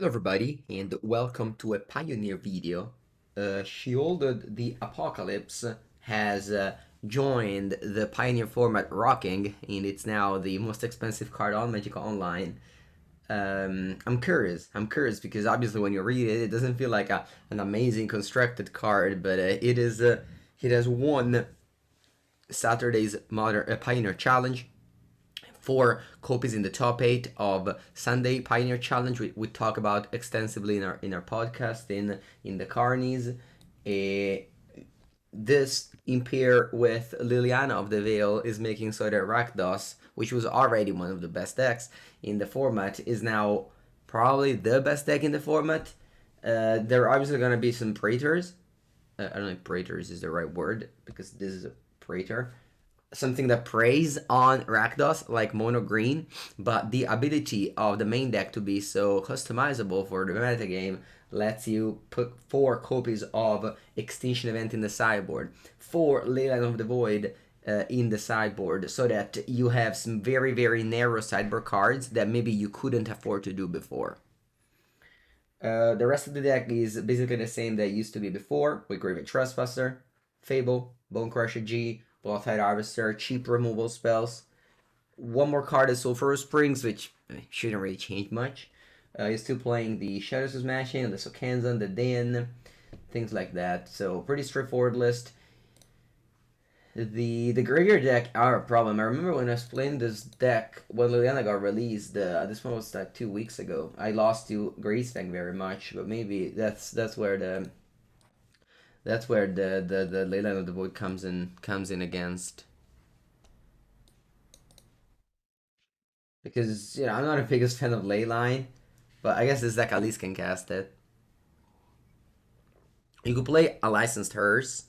Hello everybody and welcome to a Pioneer video. Sheoldred the Apocalypse has joined the Pioneer format rocking, and it's now the most expensive card on Magic Online. I'm curious because obviously when you read it, it doesn't feel like an amazing constructed card, but it has won Saturday's Modern Pioneer Challenge. 4 copies in the top 8 of Sunday Pioneer Challenge. We talk about extensively in our podcast in the Carnies. This in pair with Liliana of the Veil is making so that Rakdos, which was already one of the best decks in the format, is now probably the best deck in the format. There are obviously going to be some Praetors. I don't know if Praetors is the right word because this is a Praetor, something that preys on Rakdos like mono green, but the ability of the main deck to be so customizable for the metagame lets you put 4 copies of Extinction Event in the sideboard, 4 Leyline of the Void in the sideboard, so that you have some very, very narrow sideboard cards that maybe you couldn't afford to do before. The rest of the deck is basically the same that it used to be before, with Graveyard Trespasser, Fable, Bonecrusher Giant, Bloodtithe Harvester, cheap removal spells. One more card is Sulfurous Springs, which shouldn't really change much. You're still playing the Shatterskull Smashing, the Sokenzan, the Den, things like that. So pretty straightforward list. The graveyard deck are a problem. I remember when I was playing this deck when Liliana got released. This one was like 2 weeks ago. I lost to Greasefang very much, but maybe that's where the Leyline of the Void comes in against. Because I'm not a biggest fan of Leyline, but I guess this deck at least can cast it. You could play a licensed Hearse.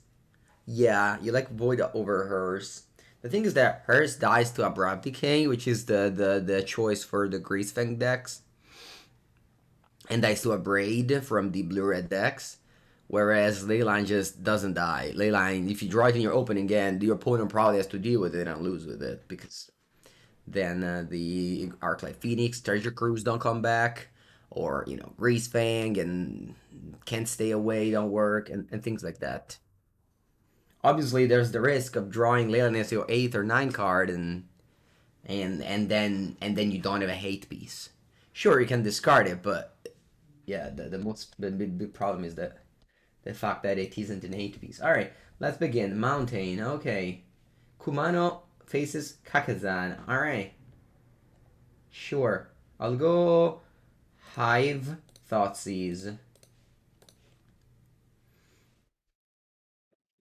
Yeah, you like Void over Hearse. The thing is that Hearse dies to Abrupt Decay, which is the choice for the Greasefang decks, and dies to a Braid from the blue-red decks. Whereas Leyline just doesn't die. Leyline, if you draw it in your opening hand, your opponent probably has to deal with it and lose with it, because then the Arclight Phoenix, Treasure Cruise don't come back, or Greasefang and Can't Stay Away don't work, and things like that. Obviously, there's the risk of drawing Leyline as your 8th or 9th card, and then you don't have a hate piece. Sure, you can discard it, but yeah, the big problem is that the fact that it isn't an 8 piece. Alright, let's begin. Mountain, okay. Kumano faces Kakazan. Alright. Sure. I'll go Hive, Thoughtseize.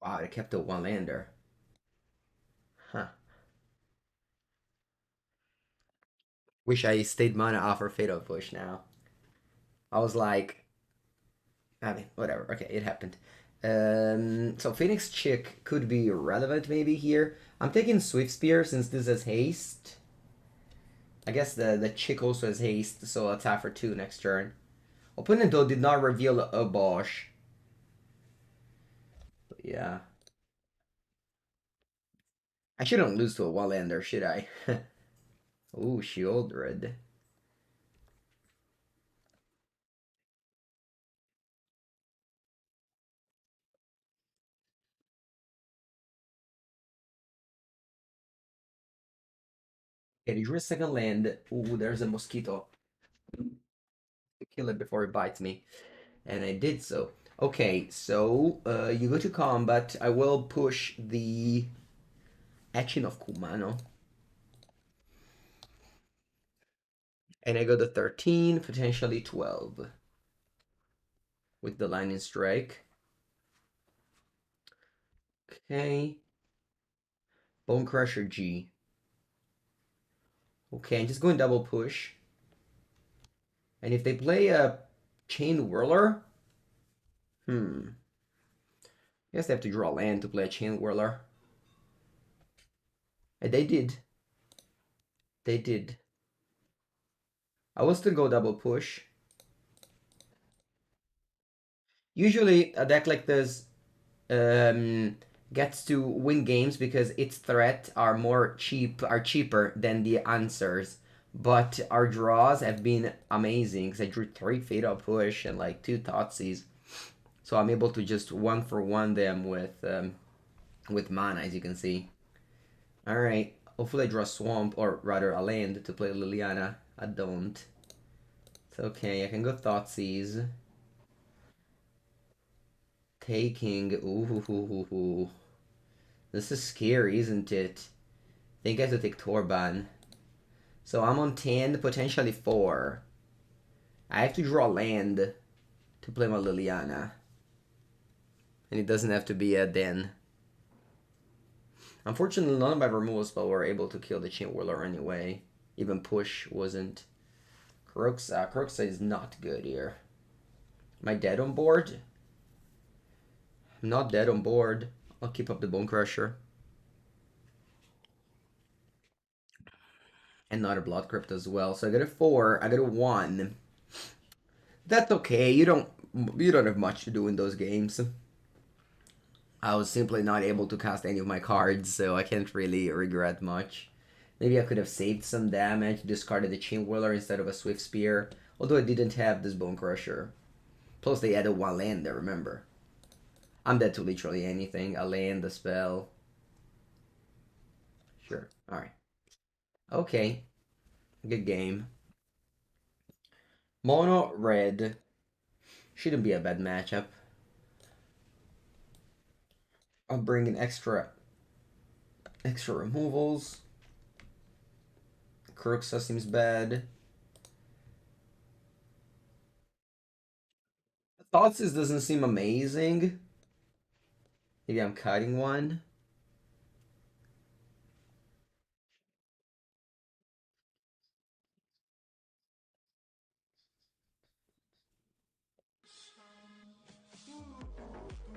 Wow, I kept a one-lander. Huh. Wish I stayed mana off for Fatal Push now. I was like, I mean, whatever. Okay, it happened. So Phoenix Chick could be relevant maybe here. I'm taking Swift Spear since this has haste. I guess the Chick also has haste, so I'll tap for 2 next turn. Opponent though did not reveal a Bosch. But yeah. I shouldn't lose to a one-lander, should I? Ooh, Sheoldred. Okay, you drew a second land. Ooh, there's a mosquito. To kill it before it bites me. And I did so. Okay, so you go to combat. I will push the Etching of Kumano. And I go to 13, potentially 12. With the Lightning Strike. Okay. Bonecrusher G. Okay, I'm just going double push. And if they play a Chain Whirler, I guess they have to draw land to play a Chain Whirler. And they did. They did. I will still go double push. Usually a deck like this gets to win games because its threat are cheaper than the answers. But our draws have been amazing because I drew 3 Fatal Push and like 2 Thoughtseize. So I'm able to just 1-for-1 them with mana, as you can see. Alright, hopefully I draw Swamp, or rather a land to play Liliana. I don't. It's okay, I can go Thoughtseize. Taking, ooh. This is scary, isn't it? I think I have to take Torban. So I'm on 10, potentially 4. I have to draw land to play my Liliana. And it doesn't have to be a den. Unfortunately, none of my removal spells were able to kill the Chain Whirler anyway. Even Push wasn't. Kroxa is not good here. Am I dead on board? I'm not dead on board. I'll keep up the Bonecrusher. Another Blood Crypt as well. So I got a 4. I got a 1. That's okay. You don't have much to do in those games. I was simply not able to cast any of my cards, so I can't really regret much. Maybe I could have saved some damage, discarded the Chain Whirler instead of a Swift Spear, although I didn't have this Bonecrusher. Plus they added 1 land there, remember. I'm dead to literally anything. A land, a spell. Sure, alright. Okay. Good game. Mono red. Shouldn't be a bad matchup. I'll bring in extra removals. Kroxa seems bad. Thoughtseize doesn't seem amazing. Maybe I'm cutting one.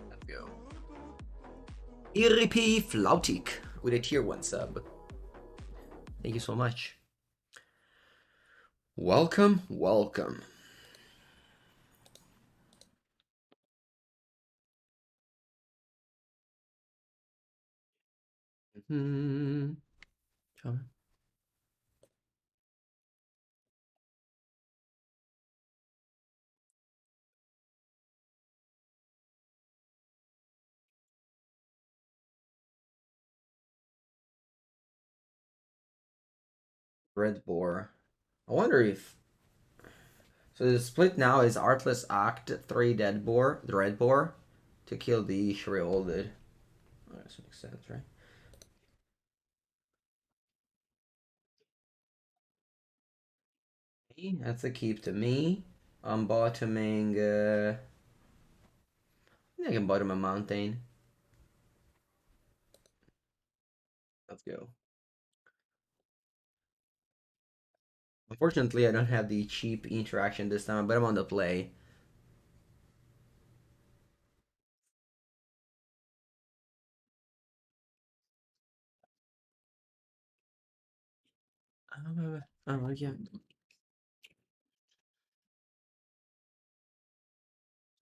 Let's go. Iripi Flautik with a tier 1 sub. Thank you so much. Welcome, welcome. Dreadbore. I wonder if... So the split now is Heartless Act, 3 Dreadbore, to kill the Sheoldred. Oh, that makes sense, right? That's a keep to me. I'm bottoming... I think I can bottom a mountain. Let's go. Unfortunately, I don't have the cheap interaction this time, but I'm on the play. Oh, yeah.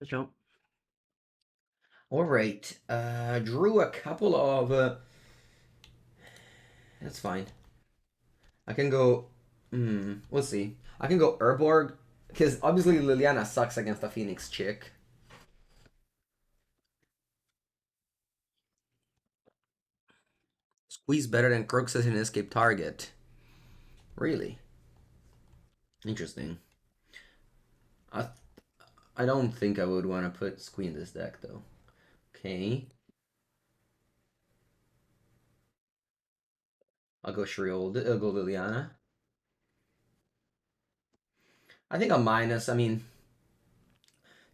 Jump. All right. Drew a couple of... That's fine. I can go... we'll see. I can go Urborg, because obviously Liliana sucks against a Phoenix chick. Squeeze better than Kroxa in escape target. Really? Interesting. I I don't think I would want to put Squee in this deck, though. Okay. I'll go Sheoldred. I'll go Liliana. I think a minus. I mean,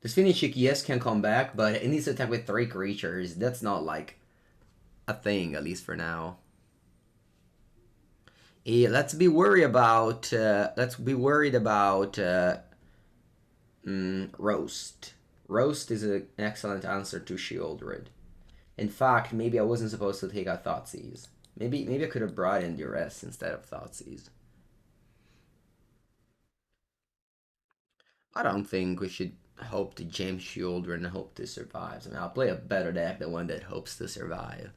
this Phoenix chick, yes, can come back, but it needs to attack with 3 creatures. That's not, like, a thing, at least for now. Yeah, let's be worried about Roast. Roast is an excellent answer to Sheoldred. In fact, maybe I wasn't supposed to take out Thoughtseize. Maybe I could have brought in Duress instead of Thoughtseize. I don't think we should hope to jam Sheoldred and hope to survive. I mean, I'll play a better deck than one that hopes to survive.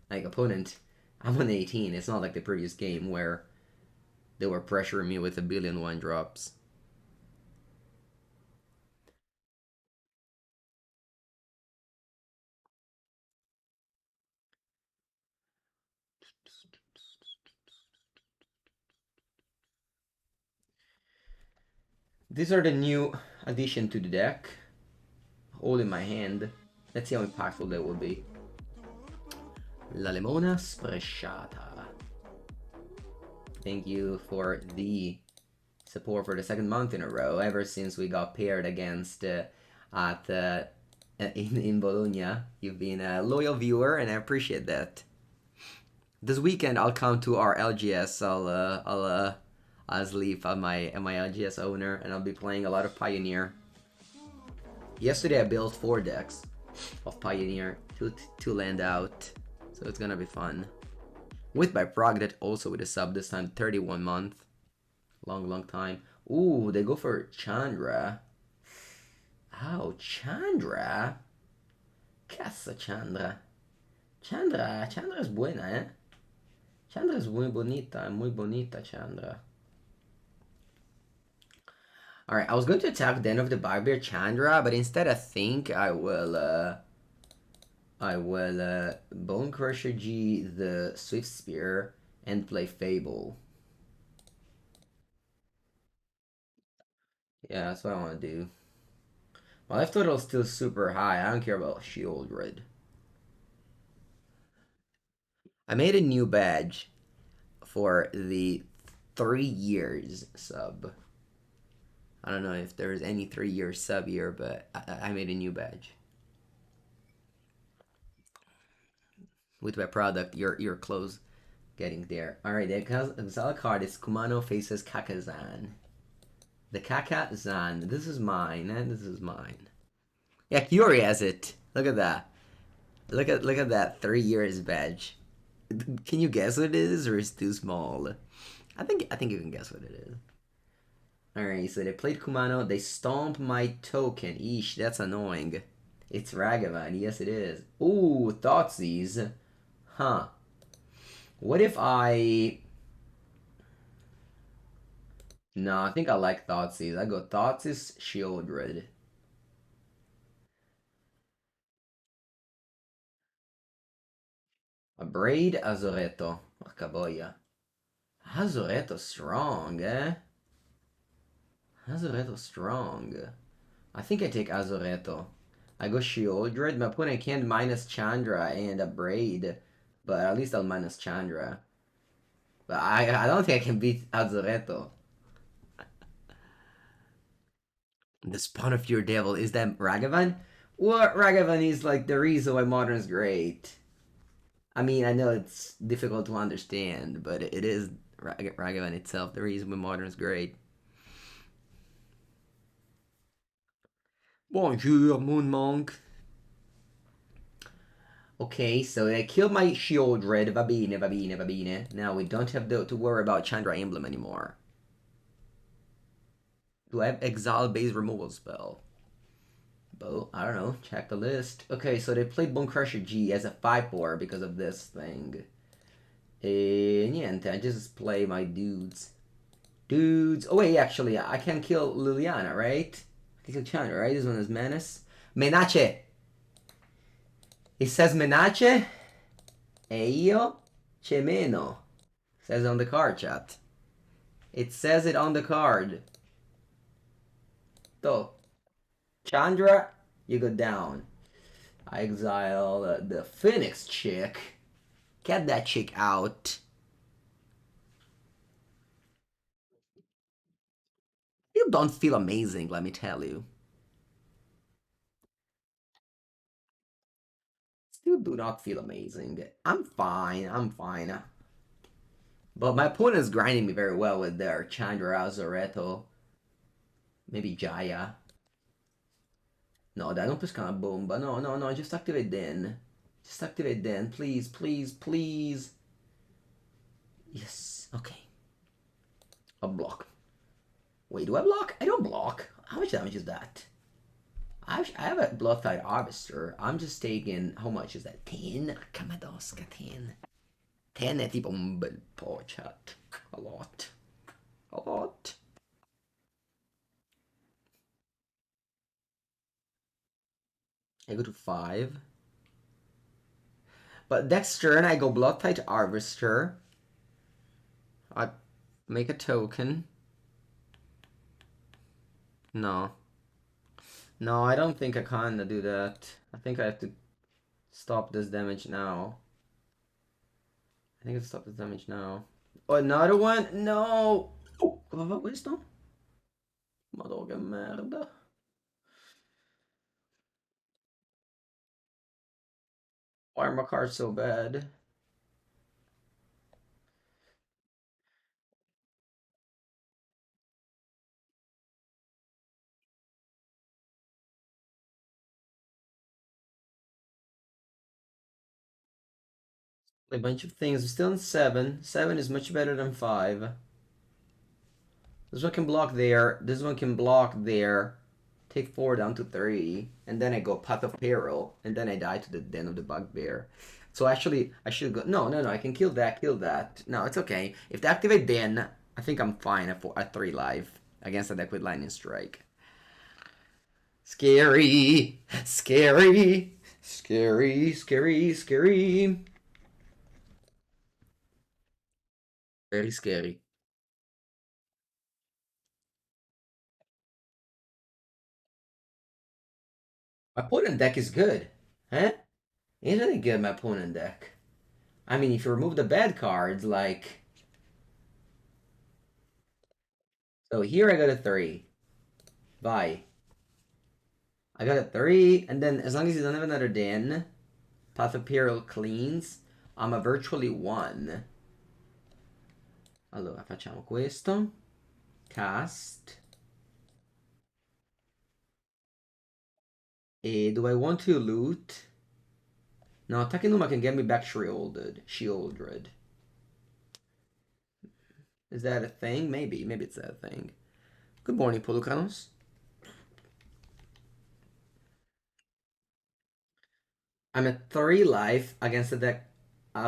Like, opponent, I'm on 18. It's not like the previous game where They were pressuring me with a billion 1-drops. These are the new addition to the deck. All in my hand. Let's see how impactful they will be. La Limona Spresciata. Thank you for the support for the second month in a row, ever since we got paired against in Bologna. You've been a loyal viewer, and I appreciate that. This weekend I'll come to our LGS. I'll sleep at my LGS owner, and I'll be playing a lot of Pioneer. Yesterday I built 4 decks of Pioneer to land out, so it's gonna be fun. With my prog that also with a sub this time, 31 month. Long time. Ooh, they go for Chandra. Oh, Chandra. Casa Chandra. Chandra es buena, eh? Chandra es muy bonita, Chandra. Alright, I was going to attack Den of the Bugbear Chandra, but instead I think I will Bonecrusher G the Swift Spear and play Fable. Yeah, that's what I want to do. My life total is still super high. I don't care about Sheoldred. I made a new badge for the 3 years sub. I don't know if there's any 3-year sub here, but I made a new badge. With my product, you're close getting there. Alright, the exile card is Kumano faces Kakazan. The Kakazan. This is mine, and this is mine. Yeah, Kyuri has it. Look at that. Look at that 3 years badge. Can you guess what it is, or is it too small? I think you can guess what it is. Alright, so they played Kumano. They stomp my token. Eesh, that's annoying. It's Ragavan. Yes, it is. Ooh, Thoughtseize. Huh. What if I... No, I think I like Thoughtseize. I go Thoughtseize, Sheoldred. A Braid, Azoreto. Porca boia. Azoreto strong, eh? Azoreto strong. I think I take Azoreto. I go Sheoldred. My opponent can't minus Chandra and a Braid, but at least I'll minus Chandra. But I don't think I can beat Azoreto. The Spawn of Your Devil, is that Ragavan? Well, Ragavan is like the reason why Modern's great. I mean, I know it's difficult to understand, but it is Ragavan itself, the reason why Modern's great. Bonjour, Moon Monk. Okay, so I killed my Sheoldred. Va bene, va bene, va bene. Now we don't have to worry about Chandra Emblem anymore. Do I have Exile base removal spell? Well, I don't know. Check the list. Okay, so they played Bonecrusher G as a 5-4 because of this thing. Niente, I just play my dudes. Dudes. Oh, wait, actually, I can kill Liliana, right? I can kill Chandra, right? This one is Menace. Menace! It says Menace? E io ce meno. Says on the card, chat. It says it on the card. So, Chandra, you go down. I exile the Phoenix chick. Get that chick out. You don't feel amazing, let me tell you. Still do not feel amazing. I'm fine, I'm fine. But my opponent is grinding me very well with their Chandra, Zoreto. Maybe Jaya. No, dai, non pesca una bomba. No, no, no, just activate then. Just activate then. Please, please, please. Yes, okay. I'll block. Wait, do I block? I don't block. How much damage is that? I have a Bloodtithe Harvester. I'm just taking... How much is that? 10? Camadosca, 10. 10 è tipo un bel po', chat. A lot. a lot. I go to 5. But next turn I go Bloodtithe Harvester. I make a token. No. No, I don't think I can do that. I think I have to stop this damage now. I think I have to stop this damage now. Oh, another one? No! Vad var wisdom? Madonna merda. Why are my cards so bad? A bunch of things. I'm still in 7. 7 is much better than 5. This one can block there. This one can block there. Take 4 down to 3. And then I go Path of Peril. And then I die to the Den of the Bugbear. So actually, I should go... No. I can kill that, kill that. No, it's okay. If they activate Den, I think I'm fine at 3 life. Against a deck with Lightning Strike. Scary. Scary. Scary, scary, scary. Very scary. My opponent deck is good. Huh? Isn't it good, my opponent deck? I mean, if you remove the bad cards, like... So here I got a 3. Bye. I got a 3, and then as long as you don't have another Den, Path of Peril cleans, I'm a virtually 1. Allora, facciamo questo. Cast. E do I want to loot? No, Takenuma can get me back Sheoldred. Is that a thing? Maybe. Maybe it's that a thing. Good morning, Polucanos. I'm at 3 life against a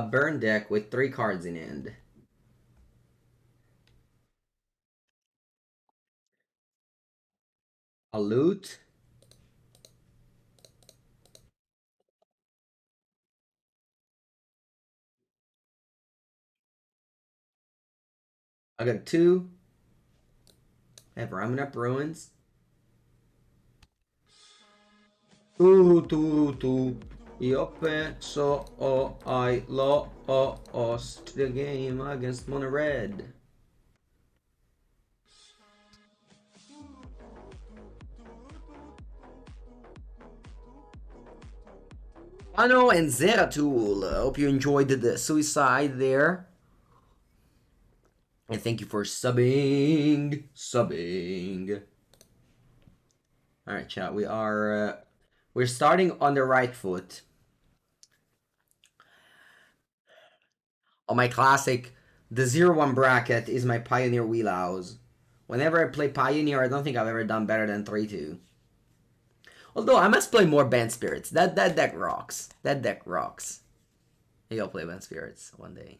burn deck with 3 cards in hand. A loot. I got 2. I have Ramen Up Ruins. Tu. Io penso I lost the game against Mono Red. Ano and Zeratul. Hope you enjoyed the suicide there. And thank you for subbing. Alright, chat. We're starting on the right foot. On my classic, the 0-1 bracket is my Pioneer Wheelhouse. Whenever I play Pioneer, I don't think I've ever done better than 3-2. Although, I must play more Band Spirits. That deck rocks. That deck rocks. Maybe I'll play Band Spirits one day.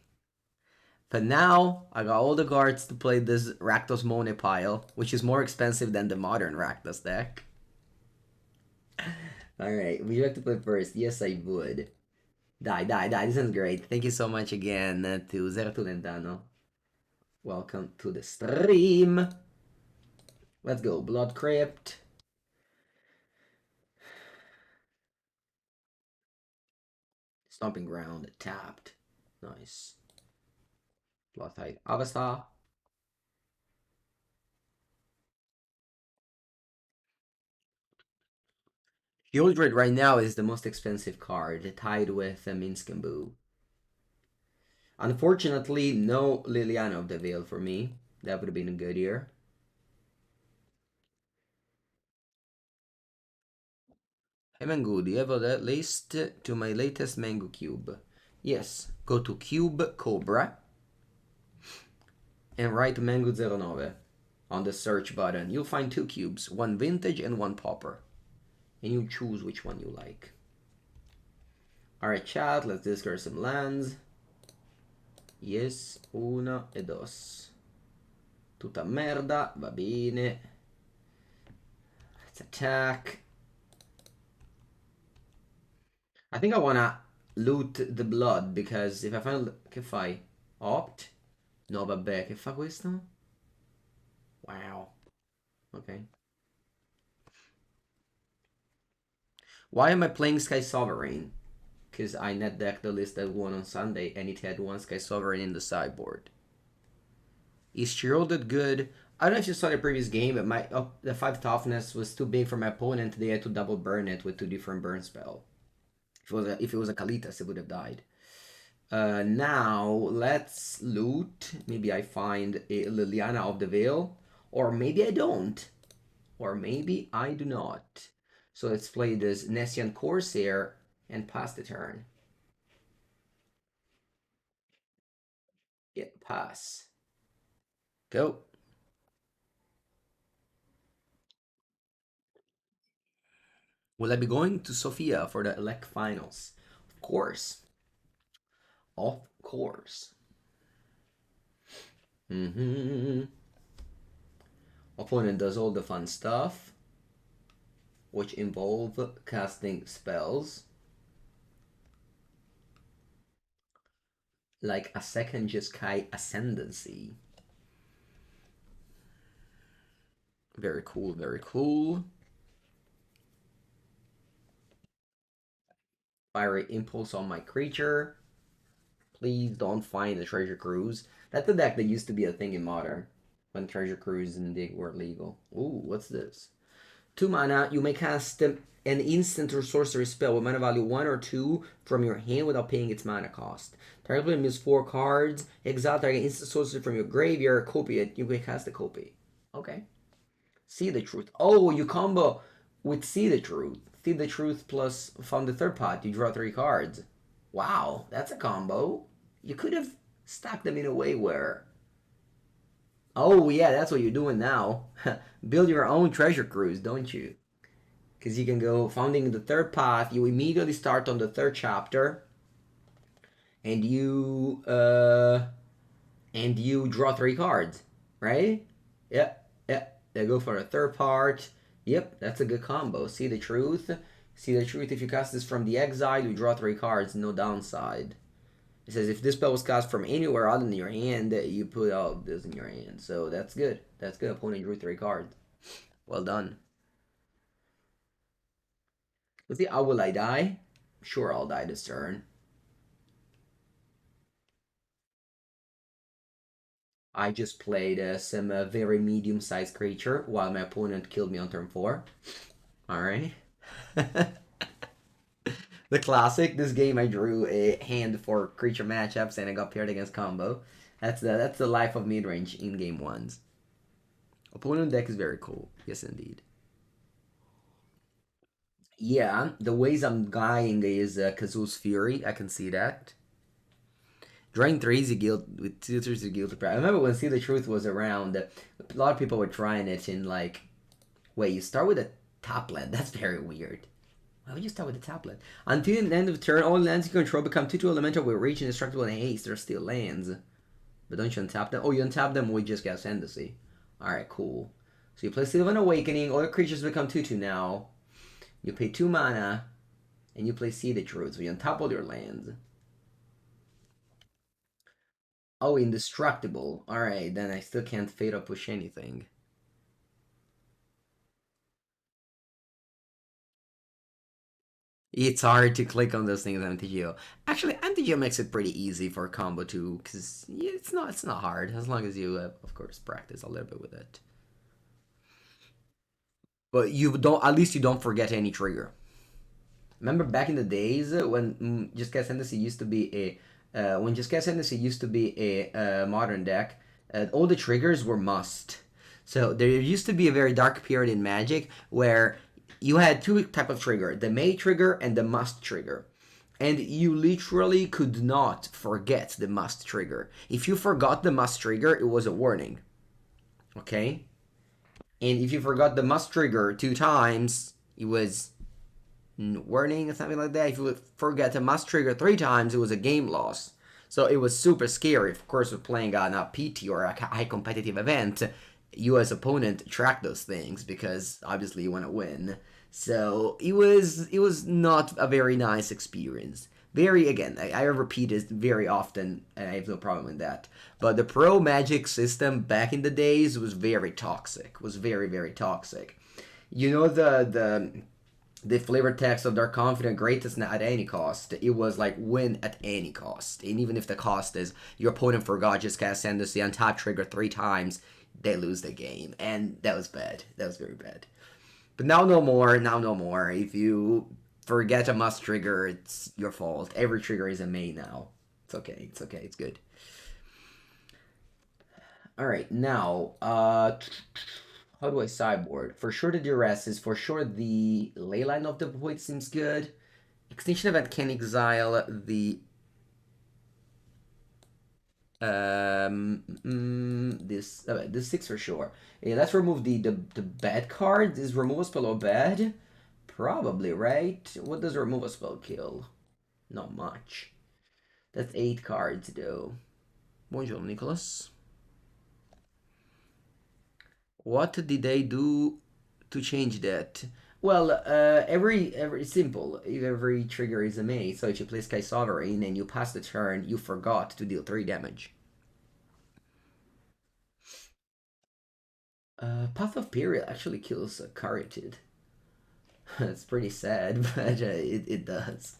But now, I got all the cards to play this Rakdos Mono pile, which is more expensive than the modern Rakdos deck. Alright, would you like to play first? Yes, I would. Die. This is great. Thank you so much again to Zeratulentano. Welcome to the stream. Let's go. Blood Crypt. Stomping Ground. Tapped. Nice. Bloodtithe Harvester. Sheoldred right now is the most expensive card, tied with Minsk and Boo. Unfortunately, no Liliana of the Veil for me. That would have been a good year. Hey Mengu, do you have a list to my latest Mango Cube? Yes, go to Cube Cobra and write Mango09 on the search button. You'll find 2 cubes, one vintage and one popper. And you choose which one you like. Alright chat, let's discard some lands. Yes, 1 e 2. Tutta merda, va bene. Let's attack. I think I wanna loot the blood, because if I find... Che fai? Opt? No, vabbè, che fa questo? Wow. Ok. Why am I playing Sky Sovereign? Because I net decked the list that won on Sunday, and it had one Sky Sovereign in the sideboard. Is Sheoldred good? I don't know if you saw the previous game, but the 5 toughness was too big for my opponent. They had to double burn it with 2 different burn spell. If it was a Kalitas, it would have died. Now, let's loot. Maybe I find a Liliana of the Veil. Or maybe I don't. Or maybe I do not. So let's play this Nessian Corsair and pass the turn. Yeah, pass. Go. Will I be going to Sofia for the Elect Finals? Of course. Of course. Opponent does all the fun stuff, which involve casting spells. Like a second Jeskai Ascendancy. Very cool, very cool. Fiery Impulse on my creature. Please don't find the Treasure Cruise. That's the deck that used to be a thing in Modern, when Treasure Cruise and Dig were legal. Ooh, what's this? 2 mana, you may cast an instant or sorcery spell with mana value 1 or 2 from your hand without paying its mana cost. Target player moves 4 cards. Exile target instant sorcery from your graveyard. Copy it. You may cast a copy. Okay. See the Truth. Oh, you combo with See the Truth. See the Truth plus Found the Third Pot. You draw 3 cards. Wow, that's a combo. You could have stacked them in a way where... Oh, yeah, that's what you're doing now. Build your own treasure cruise, don't you? Because you can go Founding the Third Path. You immediately start on the 3rd chapter. And you draw 3 cards, right? Yep. They go for the 3rd part. Yep, that's a good combo. See the Truth. See the Truth. If you cast this from the exile, you draw 3 cards. No downside. It says if this spell was cast from anywhere other than your hand, you put all of this in your hand. So that's good. That's good. Opponent drew 3 cards. Well done. Let's see, how will I die? Sure, I'll die this turn. I just played some very medium-sized creature while my opponent killed me on turn 4. Alright. The classic. This game I drew a hand for creature matchups and I got paired against combo. That's the life of mid-range in game 1s. Opponent deck is very cool. Yes, indeed. Yeah, the ways I'm dying is Kazu's Fury. I can see that. Drawing 3 is a guild with 2 3s of guild. I remember when See the Truth was around, a lot of people were trying it in like, wait, you start with a top land? That's very weird. Why would you start with the top land? Until the end of the turn, all lands you control become 2/2 elemental with reach, indestructible, and haste. They're still lands. But don't you untap them? Oh, you untap them with just Ascendancy. Alright, cool. So you play Sylvan Awakening. All your creatures become 2/2 now. You pay 2 mana. And you play See the Truth. So you untap all your lands. Oh, Indestructible. Alright, then I still can't fade or push anything. It's hard to click on those things on MTGO. Actually, MTGO makes it pretty easy for combo too, because it's not hard as long as you, of course, practice a little bit with it. But at least you don't forget any trigger. Remember back in the days when Just Cast Ascendancy used to be a modern deck, all the triggers were must. So there used to be a very dark period in Magic where you had 2 type of trigger, the may trigger and the must trigger. And you literally could not forget the must trigger. If you forgot the must trigger, it was a warning. Okay? And if you forgot the must trigger 2 times, it was warning or something like that. If you would forget the must trigger 3 times, it was a game loss. So it was super scary. Of course, with playing on a PT or a high competitive event, you as opponent track those things because obviously you want to win. So it was not a very nice experience. Very again, I repeat it very often, and I have no problem with that. But the pro magic system back in the days was very toxic. Was very very toxic. You know the flavor text of their confident greatest at any cost. It was like win at any cost. And even if the cost is your opponent forgot just cast Ascendancy on top trigger 3 times, they lose the game. And that was bad. That was very bad. But now no more. Now no more. If you forget a must trigger, it's your fault. Every trigger is a main now. It's okay. It's okay. It's good. Alright, now, how do I sideboard? For sure the Duress is for sure the Leyline of the Void seems good. Extinction Event can exile the this 6 for sure. Yeah, let's remove the bad card. Is remove a spell or bad? Probably, right? What does remove a spell kill? Not much. That's 8 cards though. Bonjour, Nicholas. What did they do to change that? Well, every simple. If every trigger is a maze, so if you play Sky Sovereign and you pass the turn, you forgot to deal 3 damage. Path of Peril actually kills a Caryatid. It's pretty sad, but it does.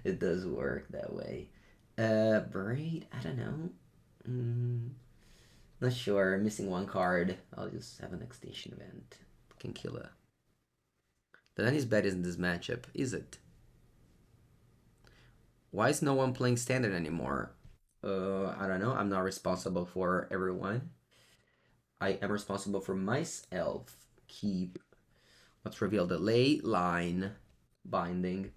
It does work that way. Braid? I don't know. Not sure. I'm missing 1 card. I'll just have an Extinction Event. Can kill a... That is bad in this matchup, is it? Why is no one playing Standard anymore? I don't know. I'm not responsible for everyone. I am responsible for myself. Keep. Let's reveal the ley line binding.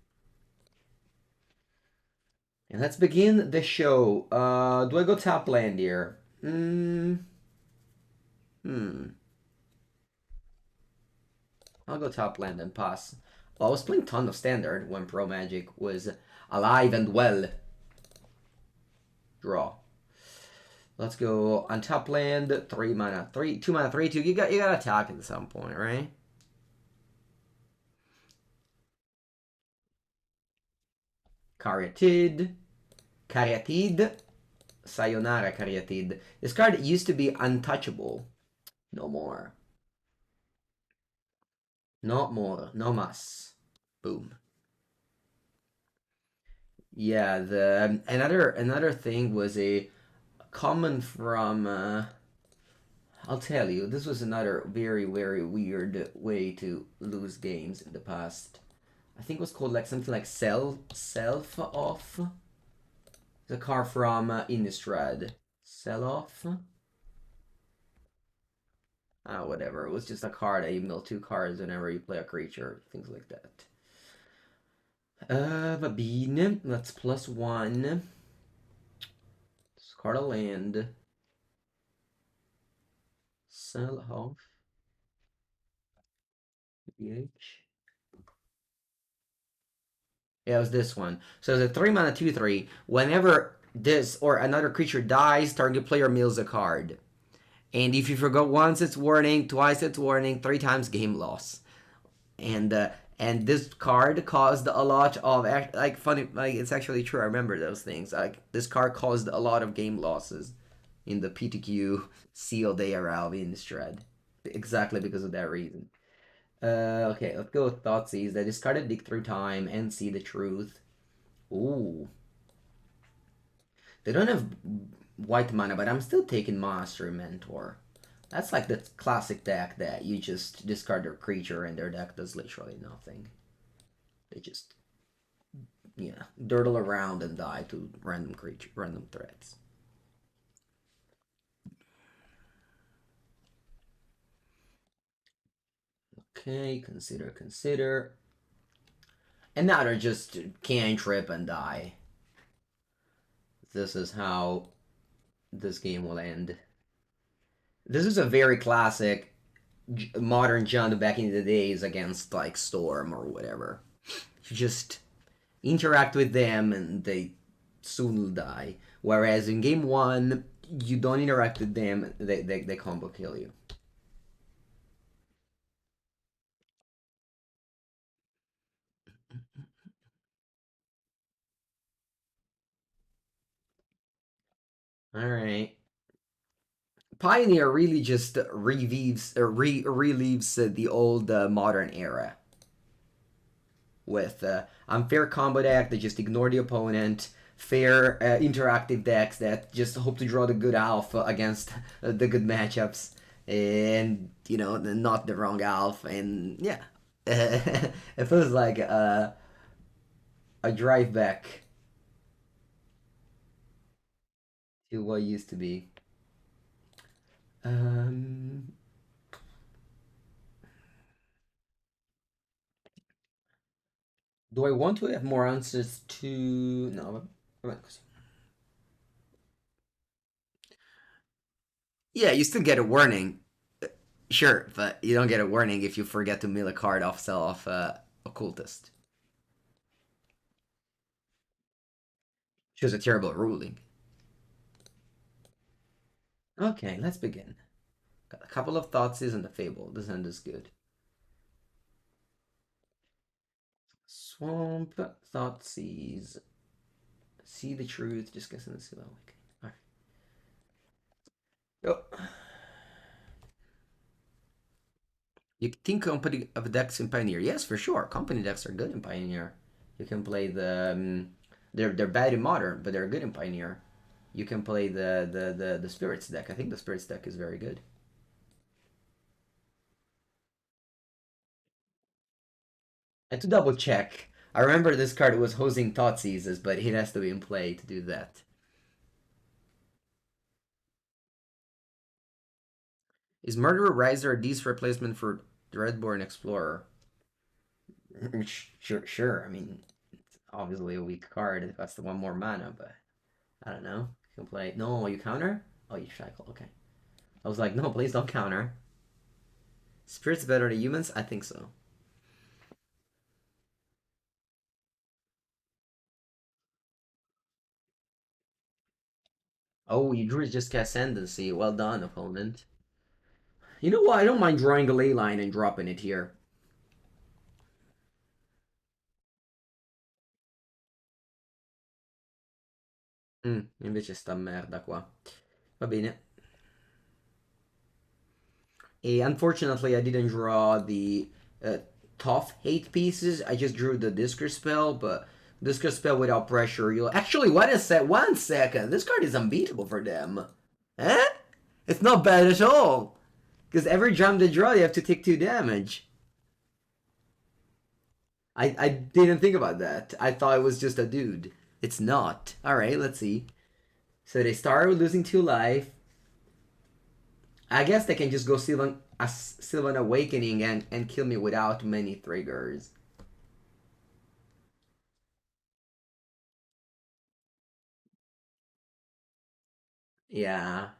And let's begin the show. Do I go top land here? I'll go top land and pass. Well, I was playing ton of Standard when Pro Magic was alive and well. Draw. Let's go on top land. 3 mana, 2 mana, 3/2. You got attack at some point, right? Caryatid. Sayonara Caryatid. This card used to be untouchable. No more. Not more. No mas. Boom. Yeah, the another thing was a comment from I'll tell you, this was another very, very weird way to lose games in the past. I think it was called like something like self off. The card from Innistrad. Sell off. Whatever. It was just a card that you mill 2 cards whenever you play a creature, things like that. Babine. That's +1. Discard a land. Sell off. BH. Yeah, it was this one. So it's a 3 mana 2/3. Whenever this or another creature dies, target player mills a card. And if you forgot once, it's warning. Twice, it's warning. 3 times game loss. And this card caused a lot of like funny. Like it's actually true. I remember those things. Like this card caused a lot of game losses in the PTQ sealed era of Innistrad. Exactly because of that reason. Okay, let's go with Thoughtseize. They discarded Dig Through Time and See the Truth. Ooh. They don't have white mana, but I'm still taking Mastery Mentor. That's like the classic deck that you just discard their creature and their deck does literally nothing. They just, yeah, dirtle around and die to random threats. Okay, consider. And now they're just cantrip and die. This is how this game will end. This is a very classic modern John back in the days against like Storm or whatever. You just interact with them and they soon will die. Whereas in game one, you don't interact with them, they combo kill you. All right. Pioneer really just relieves the old modern era with unfair combo deck that just ignore the opponent, fair interactive decks that just hope to draw the good alpha against the good matchups, and not the wrong alpha, and yeah, it feels like a drive back to what used to be. Um, do I want to have more answers to no? Yeah, you still get a warning. Sure, but you don't get a warning if you forget to mill a card off sell off occultist. Which was a terrible ruling. Okay, let's begin. Got a couple of Thoughtses and a Fable. This end is good. Swamp, Thoughtseize. See the truth, just guessing the Seal Awakening. Alright. Go. You think company of decks in Pioneer? Yes, for sure. Company decks are good in Pioneer. You can play the they're bad in Modern, but they're good in Pioneer. You can play the Spirits deck. I think the Spirits deck is very good. And to double check, I remember this card was hosting Thoughtseizes, but it has to be in play to do that. Is Murderer Riser a decent replacement for Dreadbore and Explorer? Sure. I mean, it's obviously a weak card. It costs one more mana, but I don't know. You can play. No, you counter? Oh, you cycle. Okay. I was like, no, please don't counter. Spirits better than humans? I think so. Oh, you drew just Ascendancy. Well done, opponent. You know what? I don't mind drawing a ley line and dropping it here. Invece sta merda qua. Va bene. Unfortunately, I didn't draw the uh, tough hate pieces. I just drew the Discus spell, but Discus spell without pressure. You'll actually wait a sec. 1 second. This card is unbeatable for them. Eh? It's not bad at all. Because every jump they draw, you have to take 2 damage. I didn't think about that. I thought it was just a dude. It's not. All right, let's see. So they start with losing 2 life. I guess they can just go Sylvan Awakening and kill me without many triggers. Yeah.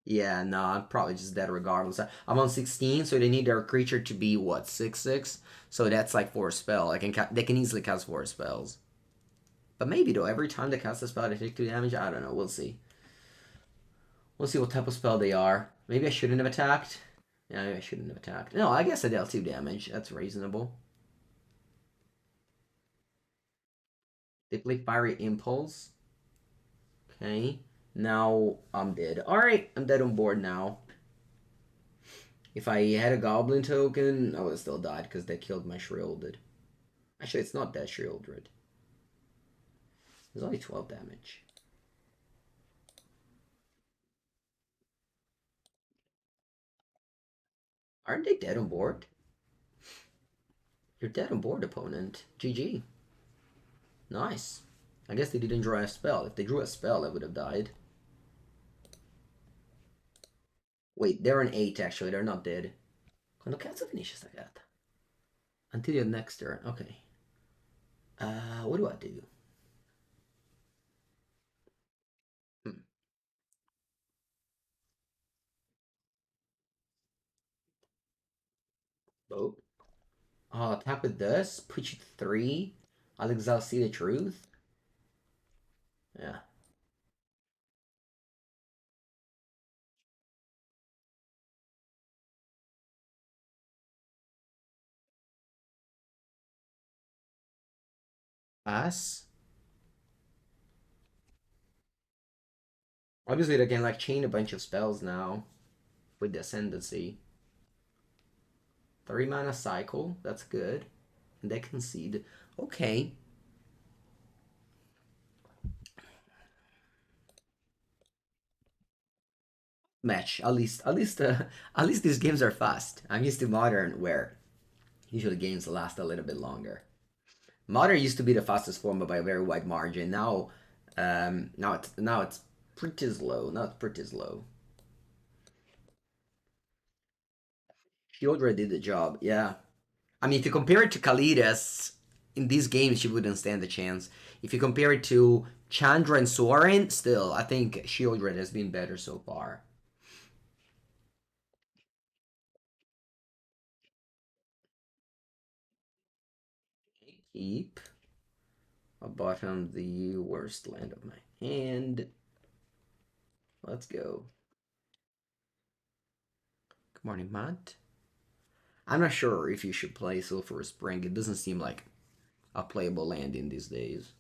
Yeah, no, I'm probably just dead regardless. I'm on 16, so they need their creature to be what, 6/6? So that's like 4 spell. They can easily cast 4 spells. But maybe though, every time they cast a spell, they take 2 damage. I don't know. We'll see. We'll see what type of spell they are. Maybe I shouldn't have attacked. Yeah, maybe I shouldn't have attacked. No, I guess I dealt 2 damage. That's reasonable. They play Fiery Impulse. Okay. Now I'm dead. Alright, I'm dead on board now. If I had a Goblin token, I would have still died because they killed my Sheoldred. Actually, it's not that Sheoldred. There's only 12 damage. Aren't they dead on board? You're dead on board, opponent. GG. Nice. I guess they didn't draw a spell. If they drew a spell, I would have died. Wait, they're an 8 actually. They're not dead. Quando cazzo finisce sta carta? Until your next turn. Okay. What do I do? Hmm. Oh. Attack with this. Put you to 3. I'll exile See the Truth. Yeah. Pass. Obviously, they can like chain a bunch of spells now with the Ascendancy. 3 mana cycle. That's good. And they concede. Okay. Match. At least these games are fast. I'm used to modern where usually games last a little bit longer. Modern used to be the fastest format by a very wide margin. Now it's pretty slow. Not pretty slow. Sheoldred did the job. Yeah. I mean, if you compare it to Kalidas, in these games she wouldn't stand a chance. If you compare it to Chandra and Soren, still, I think Sheoldred has been better so far. Keep. I bottom the worst land of my hand. Let's go. Good morning, Matt. I'm not sure if you should play Sulfurous Spring. It doesn't seem like a playable land in these days.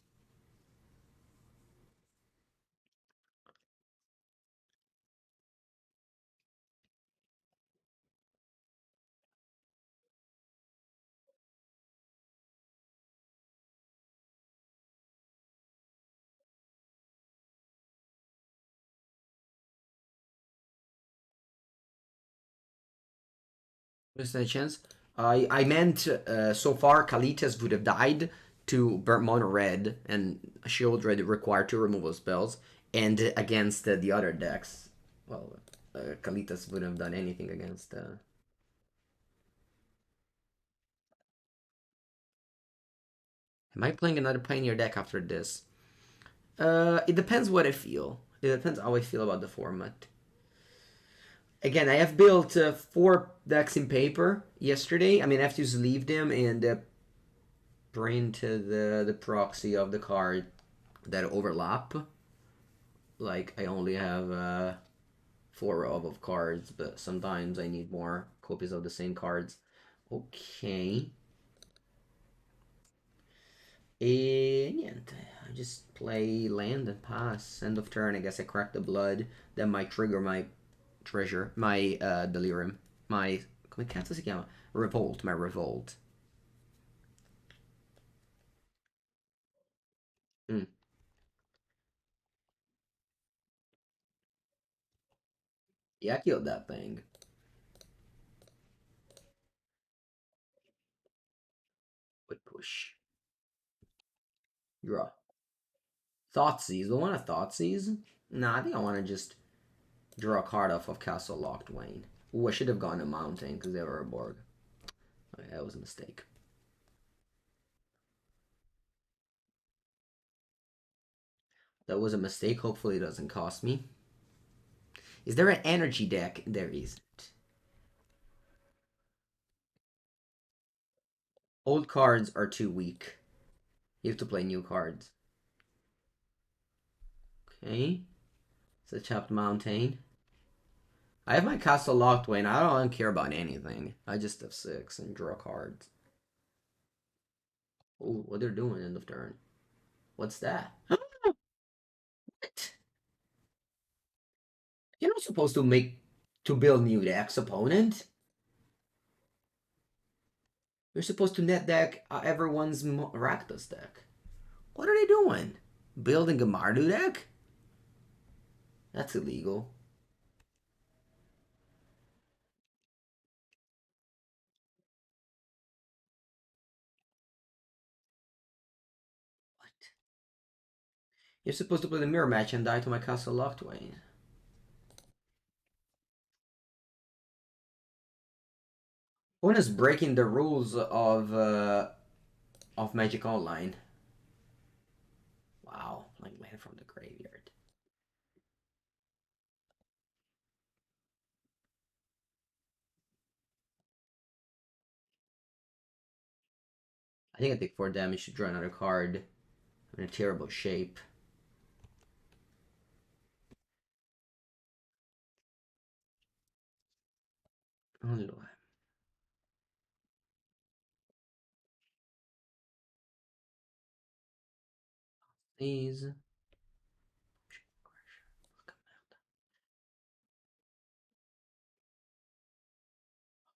There's a chance. I meant so far Kalitas would have died to burn mono red and Sheoldred required two removal spells, and against the other decks, well, Kalitas wouldn't have done anything against. Am I playing another Pioneer deck after this? It depends what I feel. It depends how I feel about the format. Again, I have built 4 decks in paper yesterday. I mean, I have to just leave them and print the proxy of the card that overlap. Like, I only have 4 of cards, but sometimes I need more copies of the same cards. Okay. And I just play land and pass. End of turn, I guess I crack the blood. That might trigger my treasure, my delirium, my come cazzo si chiama? Revolt, my revolt. Mm. Yeah, I killed that thing. Would push. Draw. Thoughtseize. Do I want a Thoughtseize? Nah, I think I want to just draw a card off of Castle Locthwain. Ooh, I should have gone to Mountain because they were a Urborg. Okay, that was a mistake. That was a mistake. Hopefully it doesn't cost me. Is there an energy deck? There isn't. Old cards are too weak. You have to play new cards. Okay. It's a chopped mountain. I have my Castle Locthwain. I don't care about anything. I just have 6 and draw cards. Oh, what they're doing end of turn. What's that? What? You're not supposed to build new decks, opponent. You're supposed to net deck everyone's Rakdos deck. What are they doing? Building a Mardu deck? That's illegal. What? You're supposed to play the mirror match and die to my Castle Locthwain. One is breaking the rules of Magic Online. Wow, like man from the graveyard. I think I take 4 damage to draw another card. I'm in a terrible shape. Allora. These.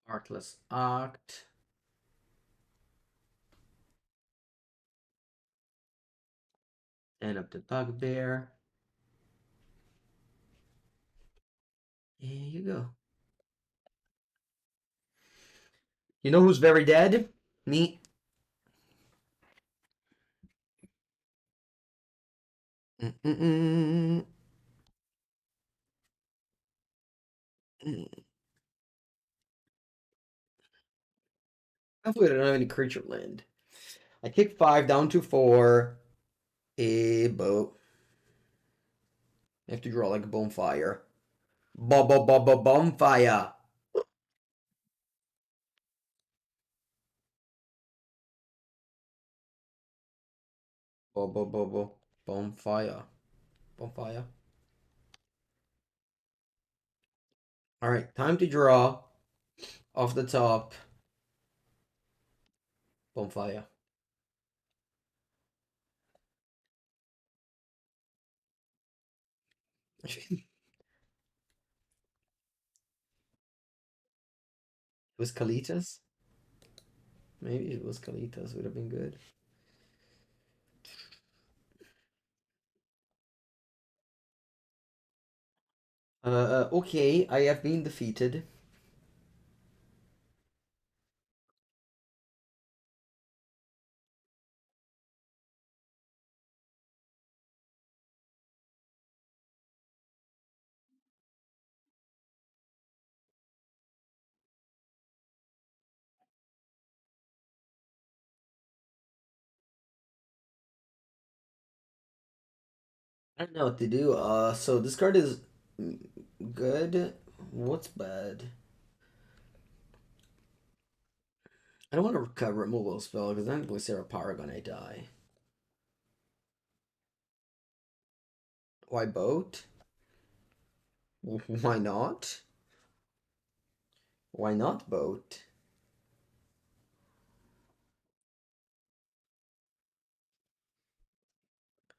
Heartless Act. And up to Bugbear. There you go. You know who's very dead? Me. Mm-mm-mm. Hopefully I don't have any creature land. I kick 5 down to 4. A boat. I have to draw like a bonfire. Bonfire. Bonfire. Bonfire. Alright, time to draw. Off the top. Bonfire. It was Kalitas? Maybe it was Kalitas. Would have been good. Okay, I have been defeated. I don't know what to do. So this card is good. What's bad? I don't want to recover removal spell because then with Sarah Paragon I die. Why boat? Why not? Why not boat?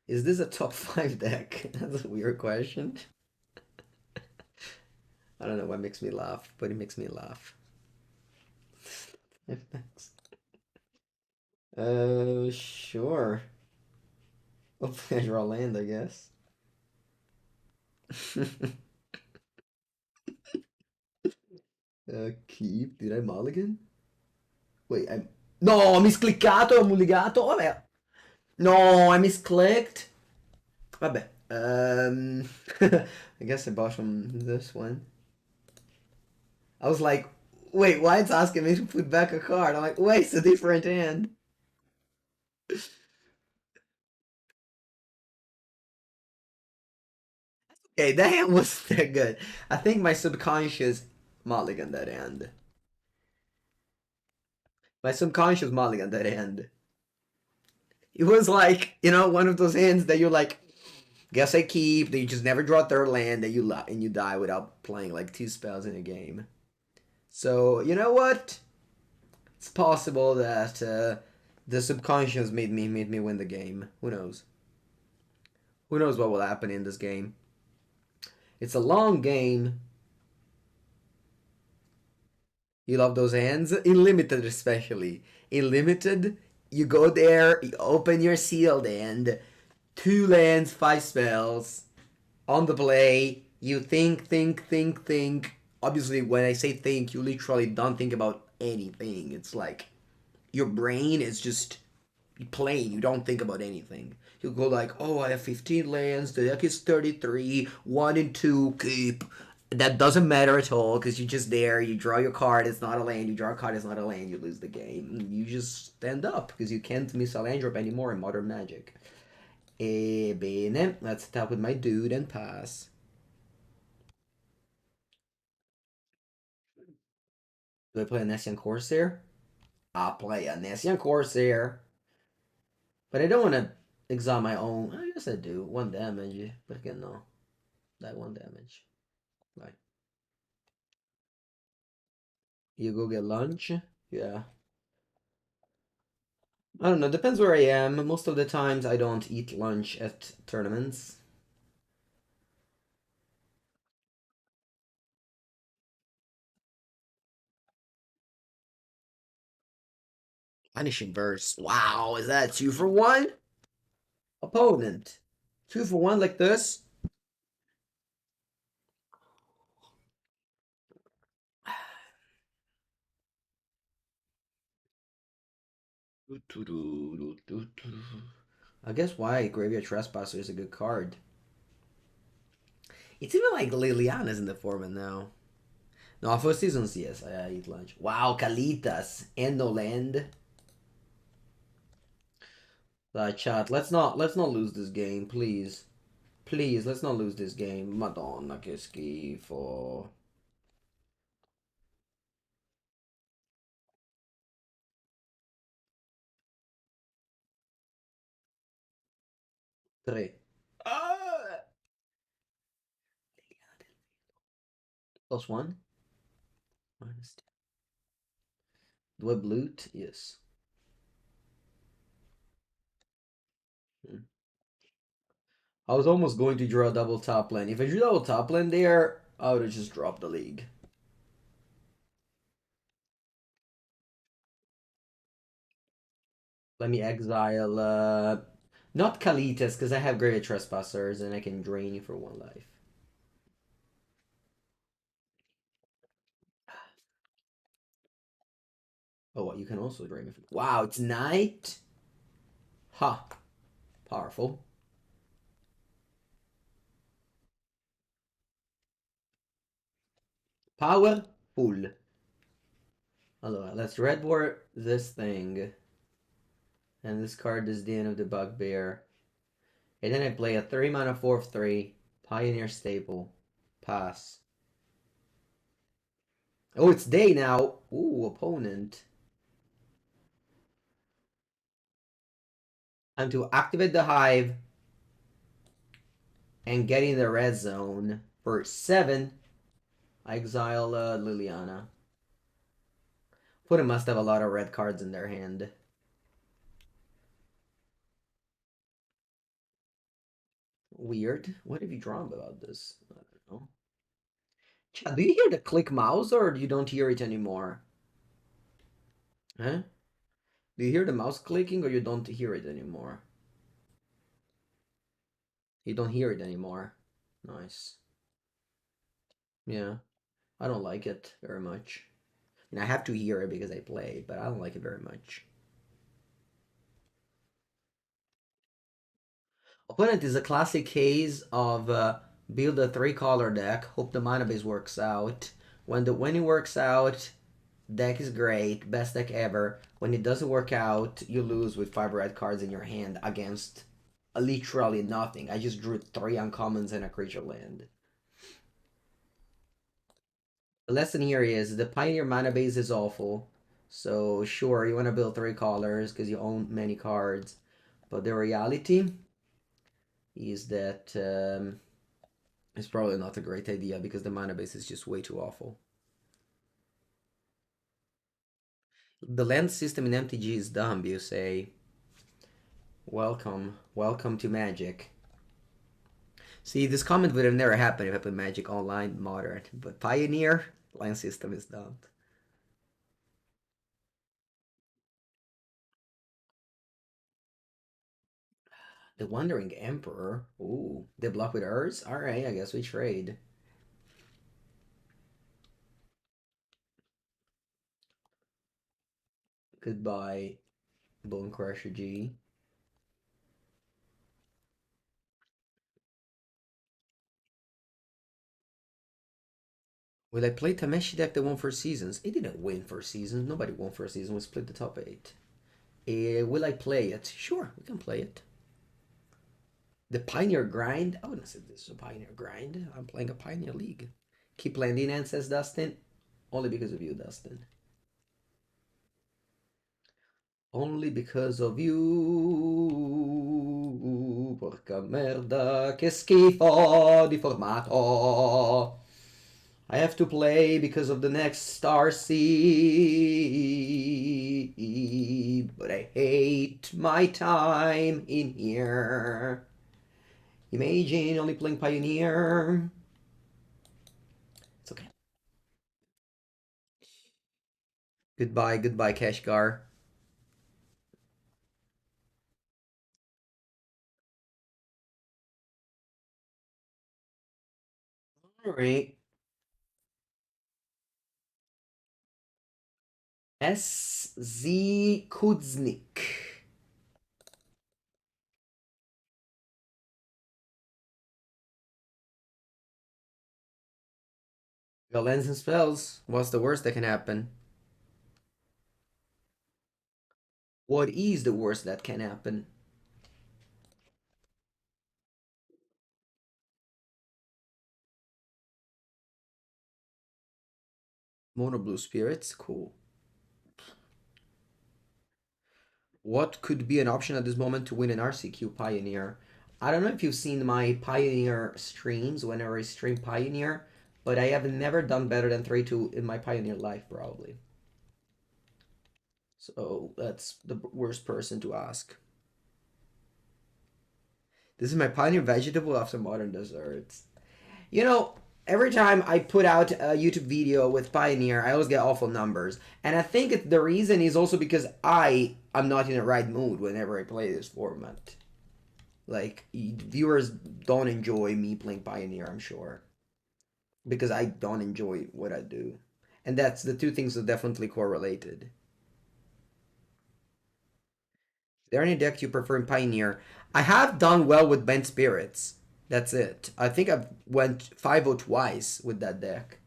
Is this a top 5 deck? That's a weird question. I don't know what makes me laugh, but it makes me laugh. Sure. Hopefully I draw land, I guess. Keep. Did I mulligan? Wait, I... No, ho miscliccato, ho mulligato. Vabbè. No, I misclicked. Vabbè. I guess I bought from this one. I was like, wait, why it's asking me to put back a card? I'm like, wait, it's a different hand. Okay, that hand was that good. I think my subconscious mulligan that hand. My subconscious mulligan that hand. It was like, one of those hands that you're like, guess I keep, that you just never draw a third land, that and you die without playing like 2 spells in a game. So, you know what? It's possible that the subconscious made me win the game. Who knows? Who knows what will happen in this game? It's a long game. You love those hands? In Limited, especially. In Limited, you go there, you open your sealed hand, 2 lands, 5 spells. On the play, you think. Obviously, when I say think, you literally don't think about anything. It's like your brain is just plain. You don't think about anything. You go like, oh, I have 15 lands. The deck is 33. 1 and 2 keep. That doesn't matter at all because you're just there. You draw your card. It's not a land. You draw a card. It's not a land. You lose the game. You just stand up because you can't miss a land drop anymore in Modern Magic. Bene. Let's start with my dude and pass. Do I play a Nessian Corsair? I'll play a Nessian Corsair. But I don't want to exile my own. I guess I do. 1 damage. But again, no. That 1 damage. Bye. You go get lunch? Yeah. I don't know, depends where I am. Most of the times I don't eat lunch at tournaments. Punishing Verse. Wow, is that 2 for 1? Opponent. 2 for 1 like this? I guess why Graveyard Trespasser is a good card. It's even like Liliana's in the format now. No, for seasons, yes, I eat lunch. Wow, Kalitas and no land. Chat, let's not lose this game, please. Please, let's not lose this game. Madonna, che schifo. 3. Ah! +1. -2. Do I loot? Yes. Hmm. I was almost going to draw a double top lane. If I drew double top lane there, I would have just dropped the league. Let me exile, not Kalitas, because I have Graveyard Trespassers and I can drain you for 1 life. Oh, what? You can also drain me. Wow, it's night? Ha. Huh. Powerful. Powerful. Allora, let's Dreadbore this thing. And this card is the end of the Bugbear. And then I play a 3-mana 4/3 Pioneer Staple. Pass. Oh, it's day now. Ooh, opponent. Time to activate the Hive and get in the red zone for 7. I exile Liliana. Opponent must have a lot of red cards in their hand. Weird. What have you drawn about this? I don't know. Chat, do you hear the click mouse or you don't hear it anymore? Huh? Do you hear the mouse clicking or you don't hear it anymore? You don't hear it anymore. Nice. Yeah. I don't like it very much. And I have to hear it because I play, but I don't like it very much. Opponent is a classic case of build a 3-color deck, hope the mana base works out. When it works out, deck is great, best deck ever. When it doesn't work out, you lose with 5 red cards in your hand against literally nothing. I just drew 3 uncommons and a creature land. The lesson here is the Pioneer mana base is awful. So sure, you want to build 3 colors because you own many cards. But the reality is that it's probably not a great idea because the mana base is just way too awful. The land system in MTG is dumb, you say. Welcome. Welcome to Magic. See, this comment would have never happened if I played Magic Online Modern. But Pioneer, land system is dumb. The Wandering Emperor. Ooh, they block with Urs? Alright, I guess we trade. Goodbye, Bonecrusher G. Will I play Tameshi deck that won 4 seasons? It didn't win 4 seasons. Nobody won 4 seasons. We split the top 8. Will I play it? Sure, we can play it. The Pioneer Grind? I wouldn't say this is a Pioneer Grind. I'm playing a Pioneer League. Keep landing and says Dustin. Only because of you, Dustin. Only because of you. Porca merda, che schifo di formato. I have to play because of the next Star Seed, but I hate my time in here. Imagine only playing Pioneer. It's okay. Goodbye, goodbye, Kashgar. Alright. SZ Kuznik. Got lands and spells. What's the worst that can happen? What is the worst that can happen? Mono blue spirits, cool. What could be an option at this moment to win an RCQ Pioneer? I don't know if you've seen my Pioneer streams whenever I stream Pioneer, but I have never done better than 3-2 in my Pioneer life, probably. So that's the worst person to ask. This is my Pioneer vegetable after modern desserts. You know, every time I put out a YouTube video with Pioneer, I always get awful numbers. And I think the reason is also because I'm not in the right mood whenever I play this format. Like, viewers don't enjoy me playing Pioneer, I'm sure. Because I don't enjoy what I do. And that's the two things are definitely correlated. Is there any deck you prefer in Pioneer? I have done well with Bent Spirits. That's it. I think I've went 5-0 twice with that deck.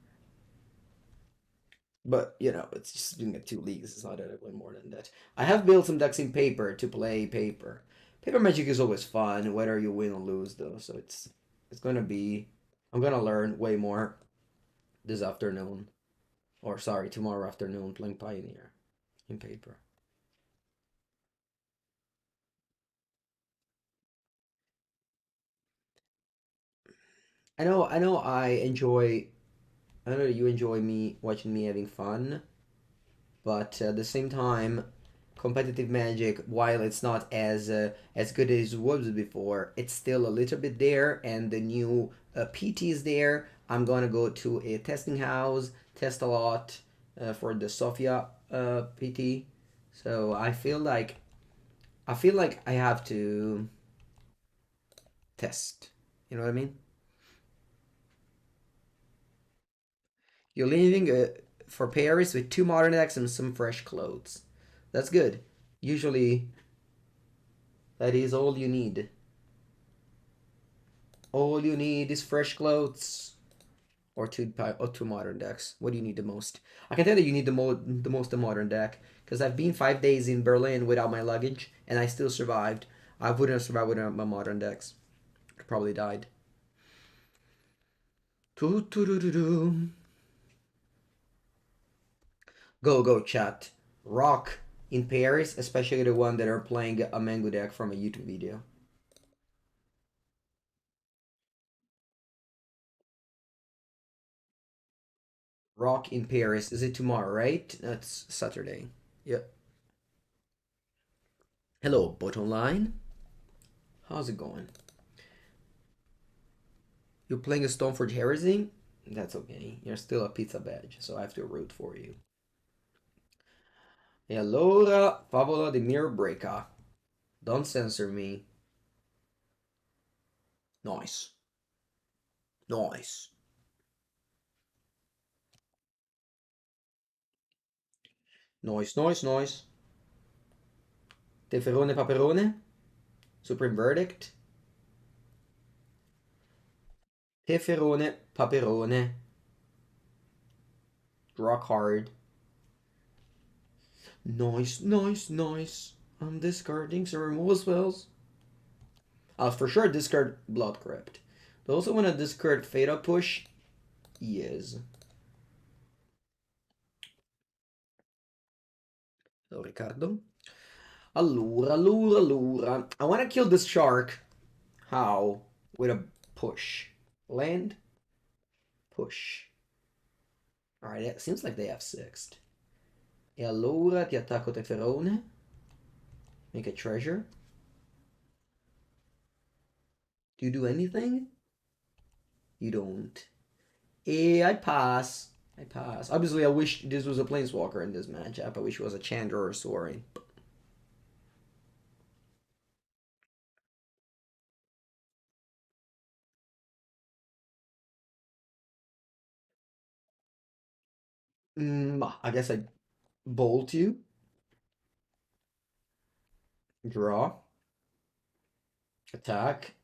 But, you know, it's just being at 2 leagues. It's not that I win more than that. I have built some decks in paper to play paper. Paper Magic is always fun, whether you win or lose, though. So it's going to be... I'm going to learn way more this afternoon. Or, sorry, tomorrow afternoon playing Pioneer in paper. I know that you enjoy me watching me having fun, but at the same time, competitive Magic, while it's not as good as it was before, it's still a little bit there, and the new PT is there. I'm gonna go to a testing house, test a lot for the Sofia PT. So I feel like I have to test. You know what I mean? You're leaving for Paris with 2 modern decks and some fresh clothes. That's good. Usually, that is all you need. All you need is fresh clothes or two modern decks. What do you need the most? I can tell you need the most the modern deck because I've been 5 days in Berlin without my luggage and I still survived. I wouldn't have survived without my modern decks. I probably died. Go chat. Rock in Paris, especially the one that are playing a Mango deck from a YouTube video. Rock in Paris. Is it tomorrow, right? That's Saturday. Yep. Hello, bottom line. How's it going? You're playing a Stoneforge Heresy? That's okay. You're still a pizza badge, so I have to root for you. E allora, favola di Mirror Breaker. Don't censor me. Nice. Nice. Nice, nice, nice. Teferone Paperone. Supreme Verdict. Teferone Paperone. Draw card. Nice, nice, nice. I'm discarding some removal spells. I'll for sure discard Blood Crypt. Do I also want to discard Fade Push? Yes. Hello, Ricardo. Allura. I want to kill this shark. How? With a push. Land. Push. Alright, it seems like they have sixth. E allora ti attacco Teferone. Make a treasure. Do you do anything? You don't. I pass. I pass. Obviously, I wish this was a Planeswalker in this matchup. I wish it was a Chandra or a Soaring. I guess I bolt you. Draw. Attack.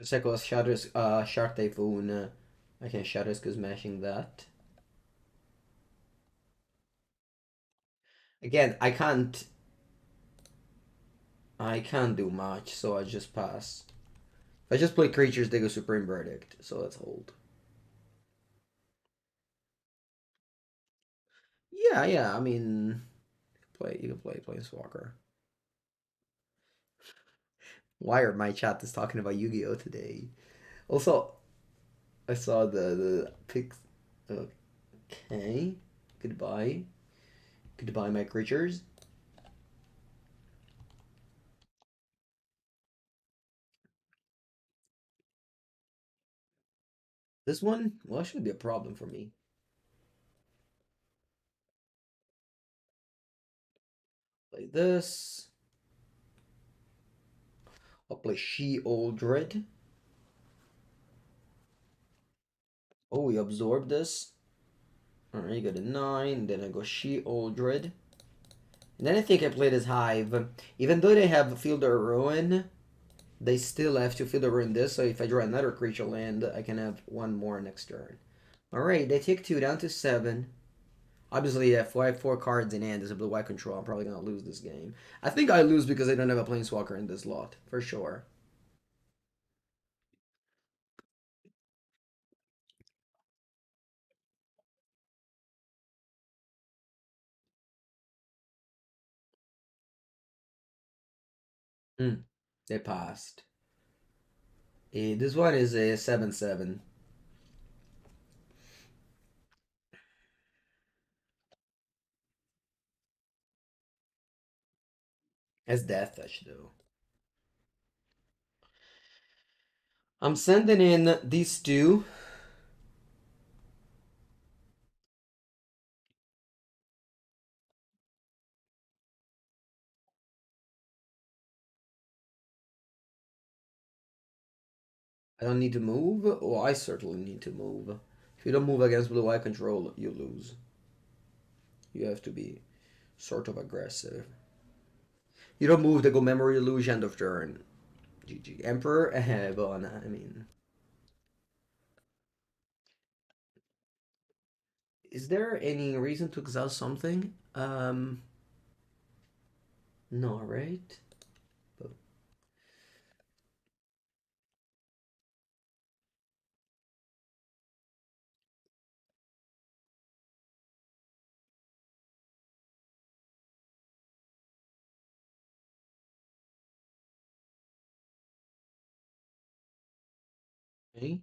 Second Shatters, Shark Typhoon. I can Shatterskull Smashing that. Again, I can't do much, so I just pass. If I just play creatures, they go Supreme Verdict, so let's hold. Yeah, yeah, I mean, you can play Planeswalker. Wired my chat is talking about Yu-Gi-Oh today. Also, I saw the pics. Okay, goodbye, goodbye, my creatures. This one, well, it shouldn't be a problem for me. Play this. I'll play Sheoldred. Oh, we absorb this. Alright, you got a 9. Then I go Sheoldred. And then I think I play this Hive. Even though they have Fielder Ruin, they still have to Fielder Ruin this. So if I draw another creature land, I can have one more next turn. Alright, they take 2 down to 7. Obviously, if I have 4 cards in hand as a blue-white control, I'm probably going to lose this game. I think I lose because I don't have a Planeswalker in this lot, for sure. They passed. This one is a 7/7. That's Death Touch, though. I'm sending in these two. I don't need to move. Oh, I certainly need to move. If you don't move against blue eye control, you lose. You have to be sort of aggressive. You don't move, they go memory illusion end of turn. GG. Emperor, but I mean, is there any reason to exile something? No, right? But, okay.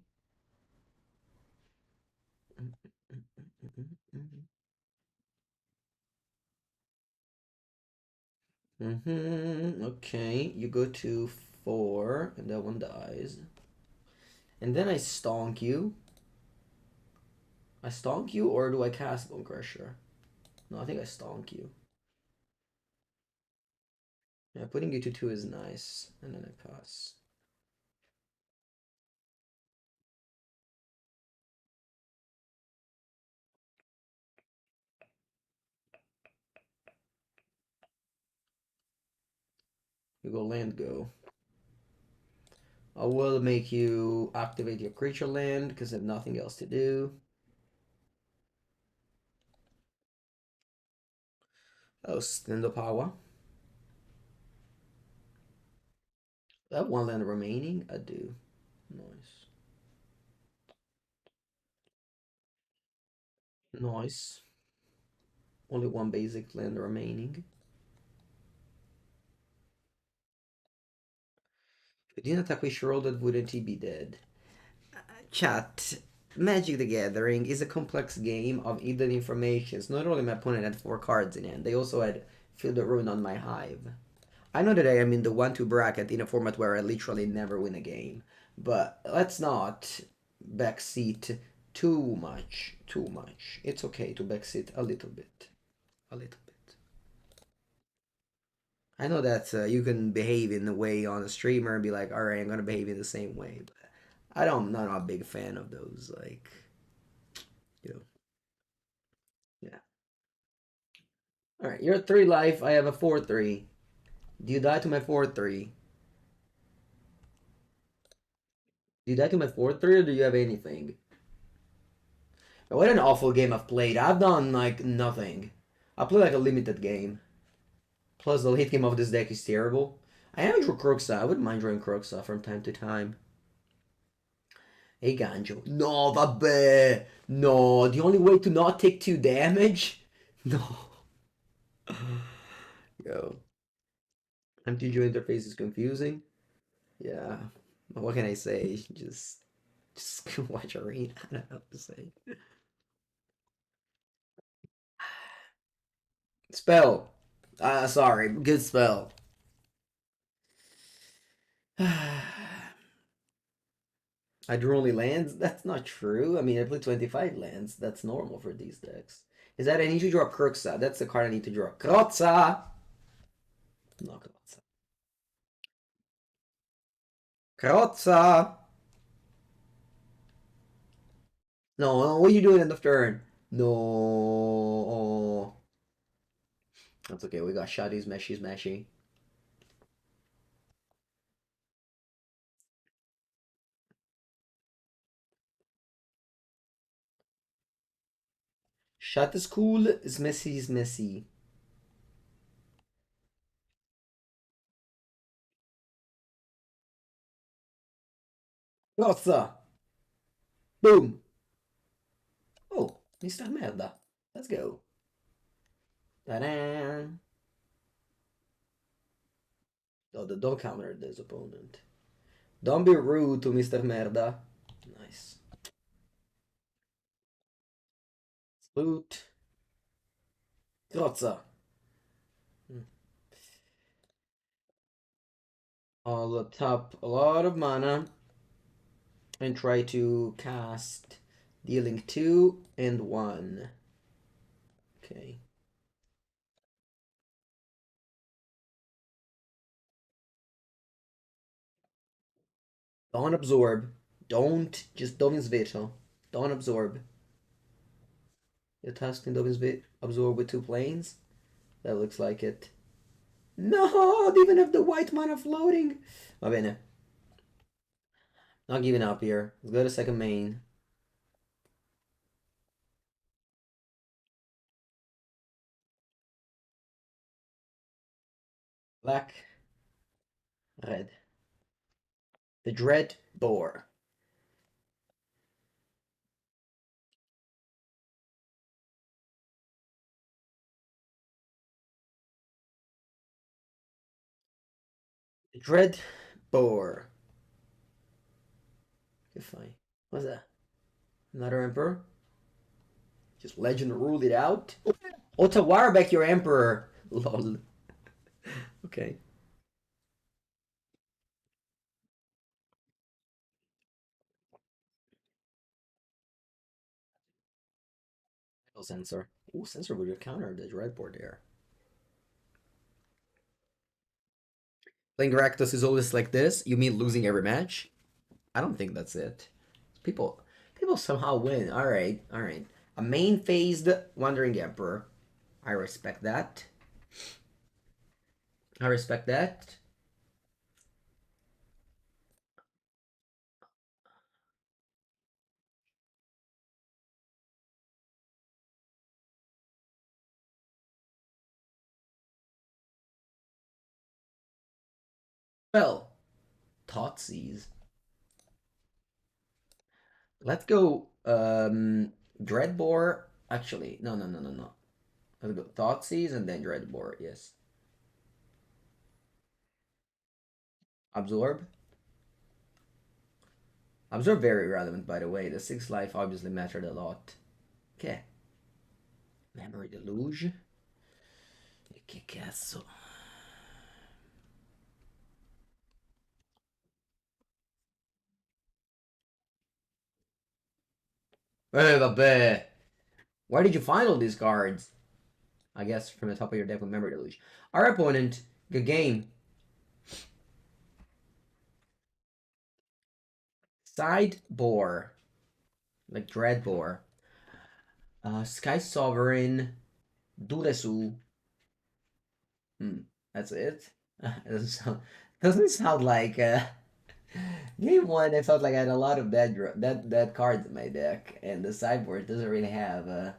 Okay, you go to 4, and that one dies. And then I stonk you. I stonk you, or do I cast Bonecrusher? No, I think I stonk you. Yeah, putting you to 2 is nice. And then I pass. You go land go. I will make you activate your creature land because I have nothing else to do. Oh, stand the power. I have 1 land remaining. I do. Nice. Nice. Only 1 basic land remaining. If he didn't attack with Sheoldred, wouldn't he be dead? Chat. Magic the Gathering is a complex game of hidden information. Not only my opponent had 4 cards in hand, they also had Field of Ruin on my Hive. I know that I am in the 1-2 bracket in a format where I literally never win a game, but let's not backseat too much. Too much. It's okay to backseat a little bit. A little bit. I know that you can behave in a way on a streamer and be like, all right, I'm gonna behave in the same way, but I'm not a big fan of those. Like, you know, yeah. All right, you're at 3 life. I have a 4-3. Do you die to my 4-3? Do you die to my 4-3 or do you have anything? What an awful game I've played. I've done like nothing. I play like a limited game. Plus the late game of this deck is terrible. I haven't drew Kroxa. I wouldn't mind drawing Kroxa from time to time. Hey Ganjo. No, vabbè. No, the only way to not take 2 damage? No. Yo. MTGO interface is confusing. Yeah. What can I say? Just watch Arena. I don't know what to say. Spell. Sorry. Good spell. I drew only lands? That's not true. I mean, I played 25 lands. That's normal for these decks. Is that I need to draw Kroxa. That's the card I need to draw. Kroxa! No, Kroxa. Kroxa! No, what are you doing in the turn? No. That's okay. We got Shotties, Meshies, Meshy. Shatterskull is messy. Kroxa! Boom! Oh, Mr. Merda. Let's go. Ta-da! Oh, don't counter this opponent. Don't be rude to Mr. Merda. Nice. Loot. Kroxa. I'll tap a lot of mana and try to cast dealing 2 and 1. Okay. Don't absorb. Just Dovin's Veto. Don't absorb. You're tasking Dovin's Veto. Absorb with 2 planes? That looks like it. No! They even have the white mana floating! Va bene. Not giving up here. Let's go to second main. Black. Red. The Dreadbore. The Dreadbore. Okay, fine. What's that? Another Emperor? Just Legend ruled it out? Oh, Tawara back your Emperor! Lol. Okay. Sensor. Ooh, Sensor would have countered the Dreadbore there. Playing Rakdos is always like this? You mean losing every match? I don't think that's it. People people somehow win. Alright, alright. A main phased Wandering Emperor. I respect that. I respect that. Well, Thoughtseize. Let's go Dreadbore. Actually, no. Let's go Thoughtseize and then Dreadbore, yes. Absorb. Absorb very relevant, by the way. The 6 life obviously mattered a lot. Okay. Memory Deluge. Che cazzo. Vabbè. Where did you find all these cards? I guess from the top of your deck with Memory Deluge. Our opponent, good game. Sideboard. Like Dreadbore. Sky Sovereign. Duresu. That's it? Doesn't sound like game one. I felt like I had a lot of dead cards in my deck, and the sideboard doesn't really have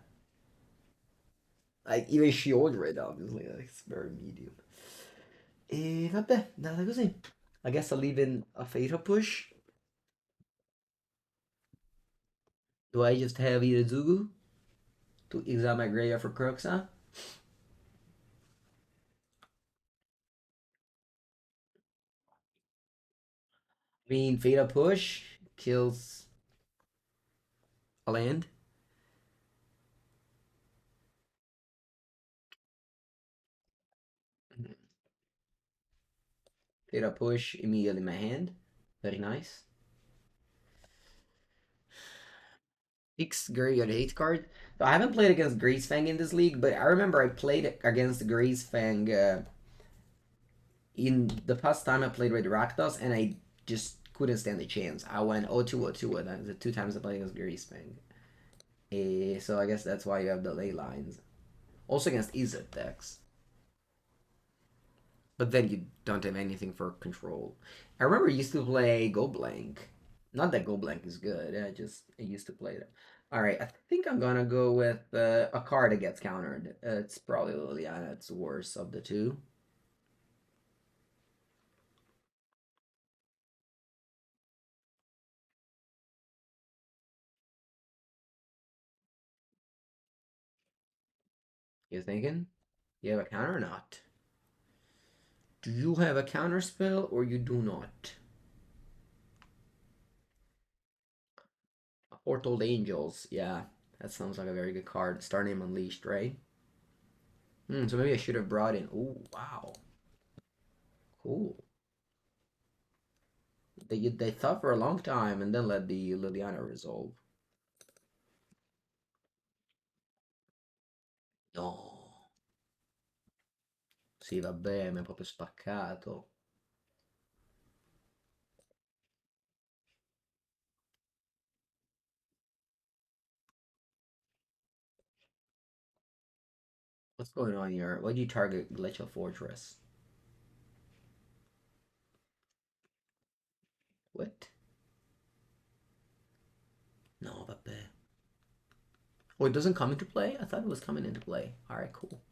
like even Sheoldred, obviously, like, it's very medium. E vabbè, data così. I guess I'll leave in a Fatal Push. Do I just have Hidetsugu to exile my graveyard for Kroxa? I mean, Fatal Push kills a land. Fatal Push immediately in my hand. Very nice. 6 Graveyard Hate card. So I haven't played against Greasefang in this league, but I remember I played against Greasefang in the past time I played with Rakdos, and I just couldn't stand a chance. I went 0-2, 0-2, and the 2 times I played against Greasefang. So I guess that's why you have the ley lines. Also against Izzet decks. But then you don't have anything for control. I remember I used to play Go Blank. Not that Go Blank is good. I used to play that. All right, I think I'm gonna go with a card that gets countered. It's probably Liliana. It's the worst of the two. You thinking? You have a counter or not? Do you have a counter spell or you do not? Portal Angels. Yeah, that sounds like a very good card. Star Name Unleashed, right? So maybe I should have brought in. Oh, wow. Cool. They thought for a long time and then let the Liliana resolve. No. Sì, vabbè, mi ha proprio spaccato. What's going on here? Why do you target Glacial Fortress? What? No, vabbè. Oh, it doesn't come into play? I thought it was coming into play. Alright, cool.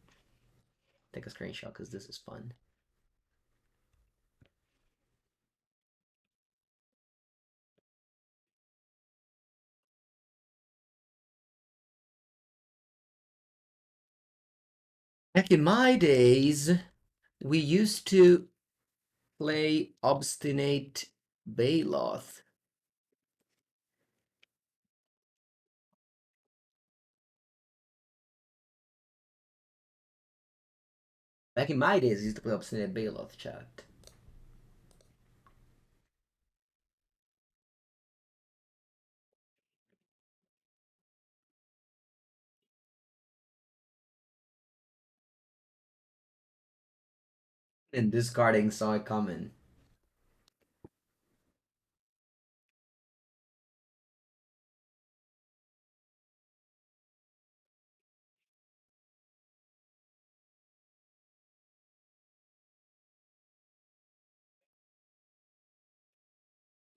Take a screenshot because this is fun. Back in my days, we used to play Obstinate Baloth. Back in my days, I used to play Obstinate Baloth, chat. And discarding saw it coming.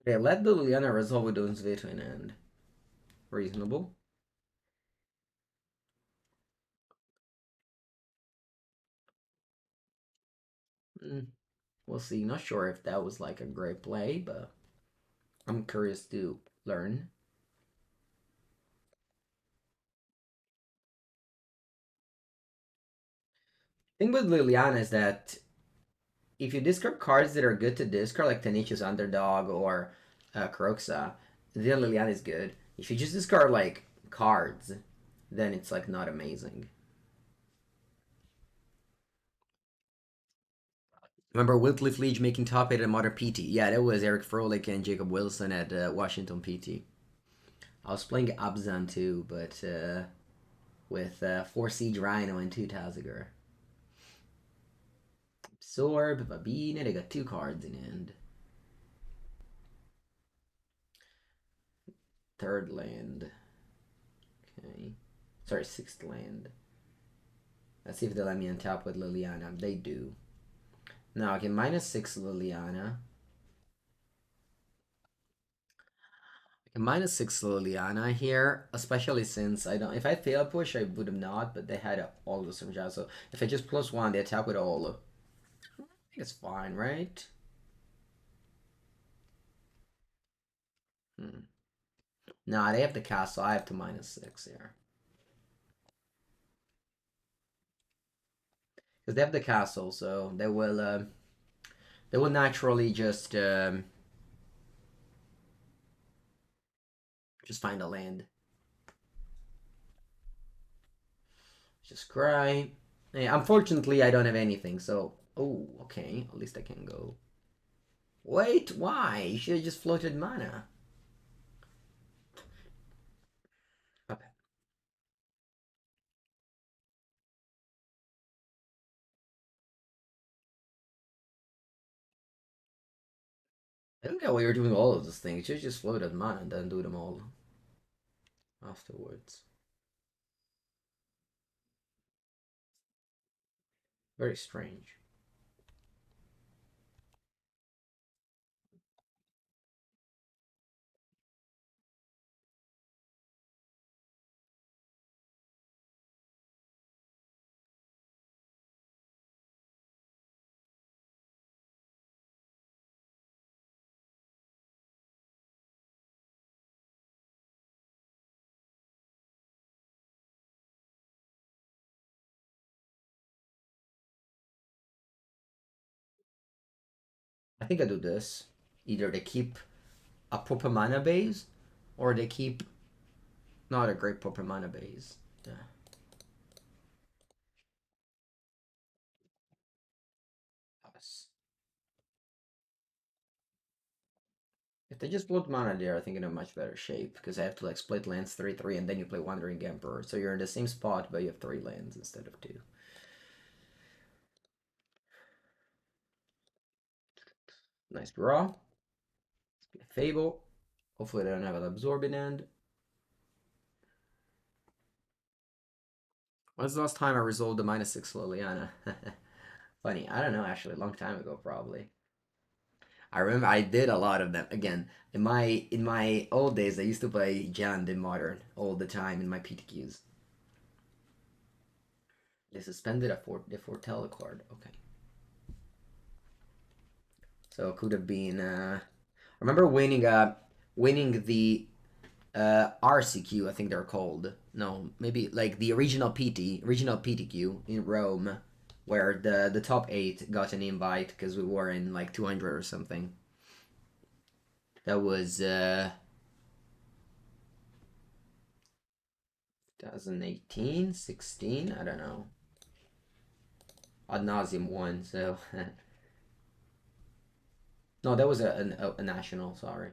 Okay, let the Liliana resolve with Doom's Veto in hand. Reasonable. We'll see. Not sure if that was like a great play, but I'm curious to learn. Thing with Liliana is that if you discard cards that are good to discard, like Tenacious Underdog or Kroxa, The Liliana is good. If you just discard like cards, then it's like not amazing. Remember Wycliffe Leach making top 8 at Modern PT? Yeah, that was Eric Froelich and Jacob Wilson at Washington PT. I was playing Abzan too, but with 4 Siege Rhino and 2 Tazagur. Absorb, Babine, they got 2 cards in hand. Third land. Okay. Sorry, 6th land. Let's see if they let me untap with Liliana. They do. Now I can -6 Liliana. I can -6 Liliana here, especially since I don't. If I fail push, I would have not, but they had all of some jazz. So if I just +1, they attack with all. I think it's fine, right? Hmm. Nah, they have the castle. I have to -6 here. Because they have the castle, so they will naturally just find a land. Just cry. Yeah, unfortunately, I don't have anything, so... Oh, okay. At least I can go. Wait, why? You should have just floated mana. Okay. I don't get why you're doing all of those things. You should just floated mana and then do them all afterwards. Very strange. I think I do this. Either they keep a proper mana base, or they keep not a great proper mana base. Yeah. Yes. If they just float mana there, I think in a much better shape, because I have to like split lands 3/3 and then you play Wandering Emperor. So you're in the same spot, but you have 3 lands instead of 2. Nice draw. Fable. Hopefully they don't have an absorbing end. When's the last time I resolved the -6 Liliana? Funny, I don't know actually, a long time ago probably. I remember I did a lot of them. Again, in my old days I used to play Jand in Modern all the time in my PTQs. They suspended the Foretell card. Okay. So it could have been I remember winning the RCQ, I think they're called. No, maybe like the original PTQ in Rome, where the top 8 got an invite because we were in like 200 or something. That was 2018, 16, I don't know. Ad nauseum one, so no, that was a national. Sorry,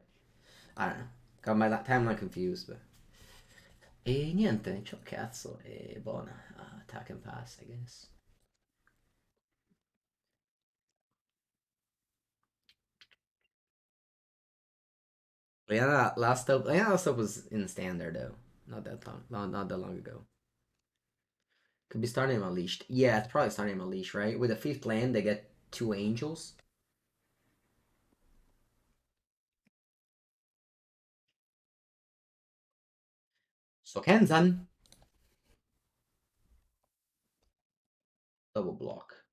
I don't know. Got my timeline confused, but. E niente, c'ho cazzo, e buona. Attack and pass, I guess. Liana last up was in standard though. Not that long ago. Could be starting him unleashed. Yeah, it's probably starting him unleashed, right? With the 5th land, they get 2 angels. Sokenzan. Double block.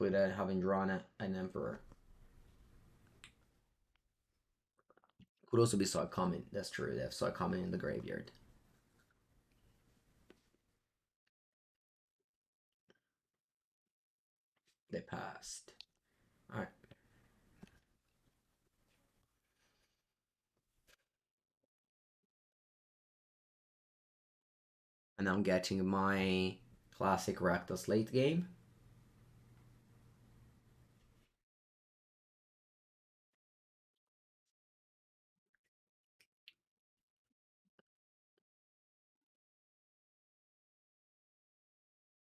With having drawn an emperor. Could also be saw it coming. That's true. They have saw it coming in the graveyard. They passed. Alright. And I'm getting my classic Rakdos late game.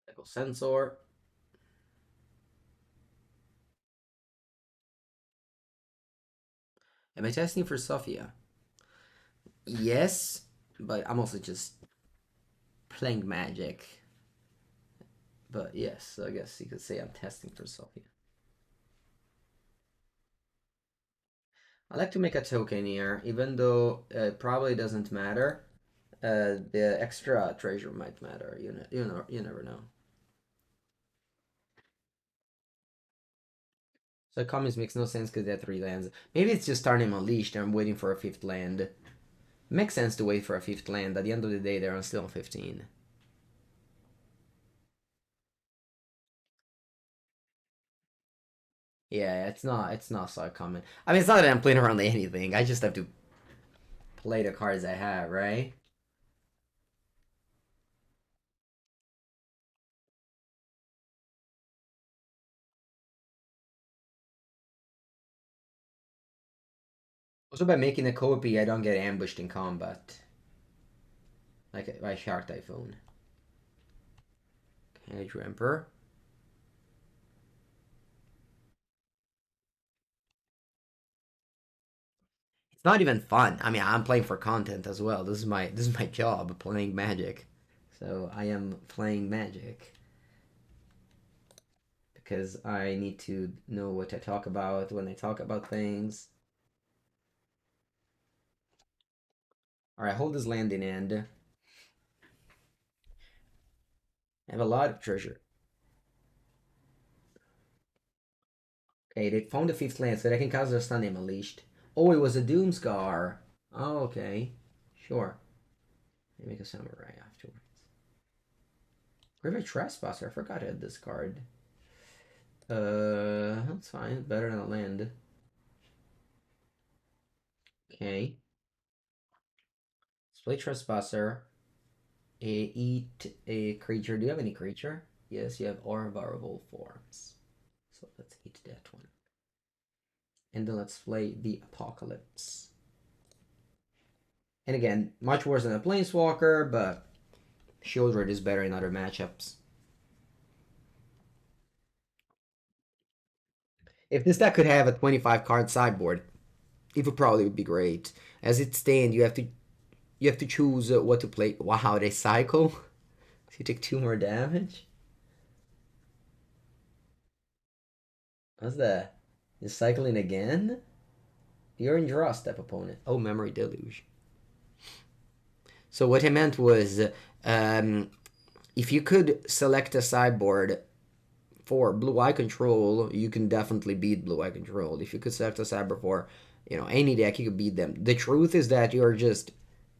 Echo Sensor. Am I testing for Sophia? Yes, but I'm also just playing Magic. But yes, I guess you could say I'm testing for Sophia. I like to make a token here, even though it probably doesn't matter. The extra treasure might matter. You never know. So comments makes no sense because they have 3 lands. Maybe it's just starting Unleashed and I'm waiting for a 5th land. Makes sense to wait for a 5th land. At the end of the day, they're still on 15. Yeah, it's not so common. I mean, it's not that I'm playing around anything. I just have to play the cards I have, right? Also, by making a copy, I don't get ambushed in combat. Like by Shark Typhoon. Hydra Emperor. It's not even fun. I mean, I'm playing for content as well. This is my job, playing Magic. So I am playing Magic because I need to know what I talk about when I talk about things. All right, hold this land in end. I have a lot of treasure. Okay, they found the 5th land, so they can cast their stun name unleashed. Oh, it was a Doomscar. Oh, okay. Sure. They make a samurai afterwards. Graveyard Trespasser. I forgot I had this card. That's fine. Better than a land. Okay. Let's play Trespasser. Eat a creature. Do you have any creature? Yes, you have Orvarable Forms. So let's eat that one. And then let's play the Apocalypse. And again, much worse than a Planeswalker, but Sheoldred is better in other matchups. If this deck could have a 25 card sideboard, it would probably be great. As it stands, you have to choose what to play. Wow, they cycle. So you take 2 more damage. What's that? You're cycling again? You're in draw step, opponent. Oh, Memory Deluge. So what I meant was, if you could select a sideboard for Blue Eye Control, you can definitely beat Blue Eye Control. If you could select a sideboard for, any deck, you could beat them. The truth is that you're just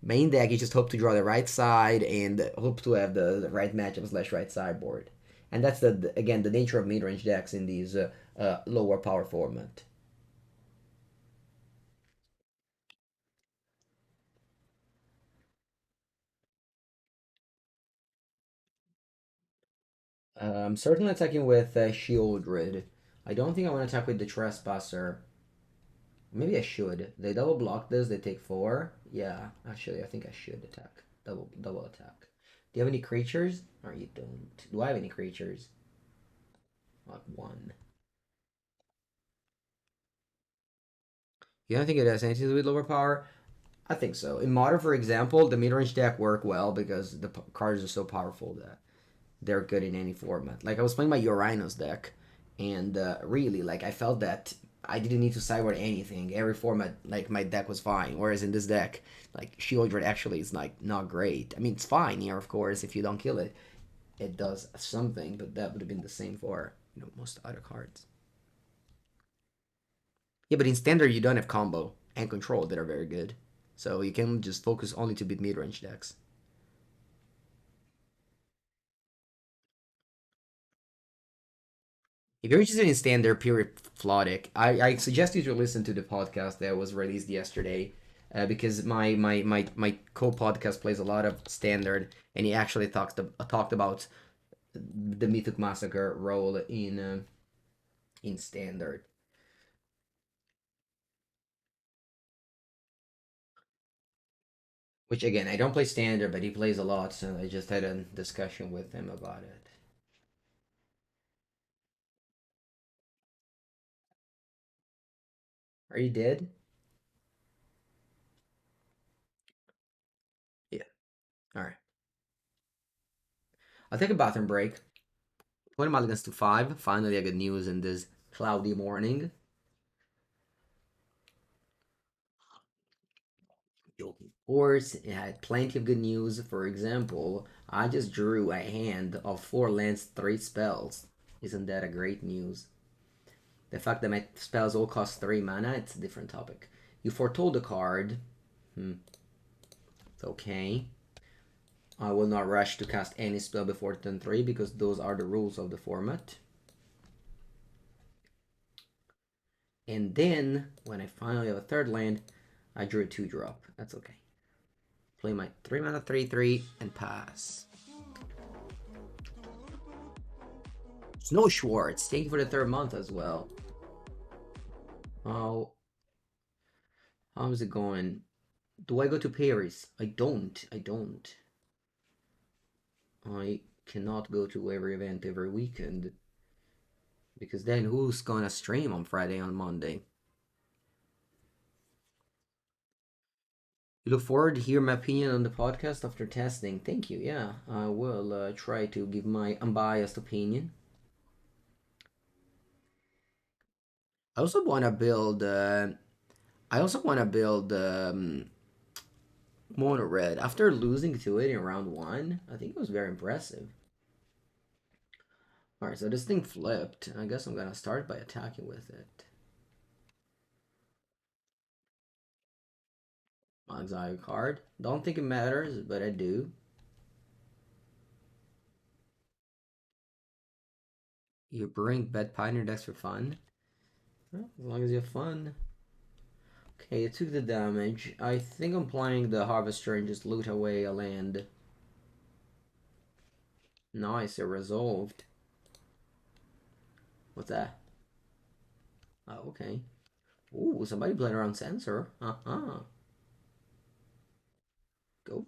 main deck. You just hope to draw the right side and hope to have the right matchup slash right sideboard. And that's again the nature of mid range decks in these lower power format. I'm certainly attacking with Sheoldred. I don't think I want to attack with the Trespasser. Maybe I should. They double block this. They take 4. Yeah, actually, I think I should attack. Double attack. Do you have any creatures? Or you don't? Do I have any creatures? Like 1. You don't think it has anything to do with lower power? I think so. In Modern, for example, the mid-range deck work well because the cards are so powerful that they're good in any format. Like I was playing my Uranus deck, and really, like I felt that I didn't need to sideboard anything. Every format, like my deck was fine. Whereas in this deck, like Sheoldred actually is like not great. I mean, it's fine here, of course. If you don't kill it, it does something, but that would have been the same for most other cards. Yeah, but in standard you don't have combo and control that are very good, so you can just focus only to beat mid range decks. If you're interested in standard periodic, I suggest you to listen to the podcast that was released yesterday. because my co-podcast plays a lot of Standard, and he actually talked about the Mythic Massacre role in Standard. Which again, I don't play Standard, but he plays a lot, so I just had a discussion with him about it. Are you dead? Yeah. All right. I'll take a bathroom break. 20 mulligans to 5. Finally, I get news in this cloudy morning. Of course, it had plenty of good news. For example, I just drew a hand of 4 lands, 3 spells. Isn't that a great news? The fact that my spells all cost 3 mana, it's a different topic. You foretold the card. It's okay. I will not rush to cast any spell before turn 3 because those are the rules of the format. And then, when I finally have a third land, I drew a 2-drop. That's okay. Play my 3 mana 3/3 and pass. Snow Schwartz, thank you for the 3rd month as well. How is it going? Do I go to Paris? I don't. I cannot go to every event every weekend. Because then who's gonna stream on Friday and Monday? You look forward to hear my opinion on the podcast after testing. Thank you. Yeah, I will try to give my unbiased opinion. I also want to build. Mono Red after losing to it in round 1. I think it was very impressive. All right, so this thing flipped. I guess I'm gonna start by attacking with it. Exile card. Don't think it matters, but I do. You bring Bed Pioneer decks for fun. Well, as long as you have fun. Okay, it took the damage. I think I'm playing the Harvester and just loot away a land. Nice, it resolved. What's that? Oh, okay. Ooh, somebody played around Sensor. Uh-huh. Go.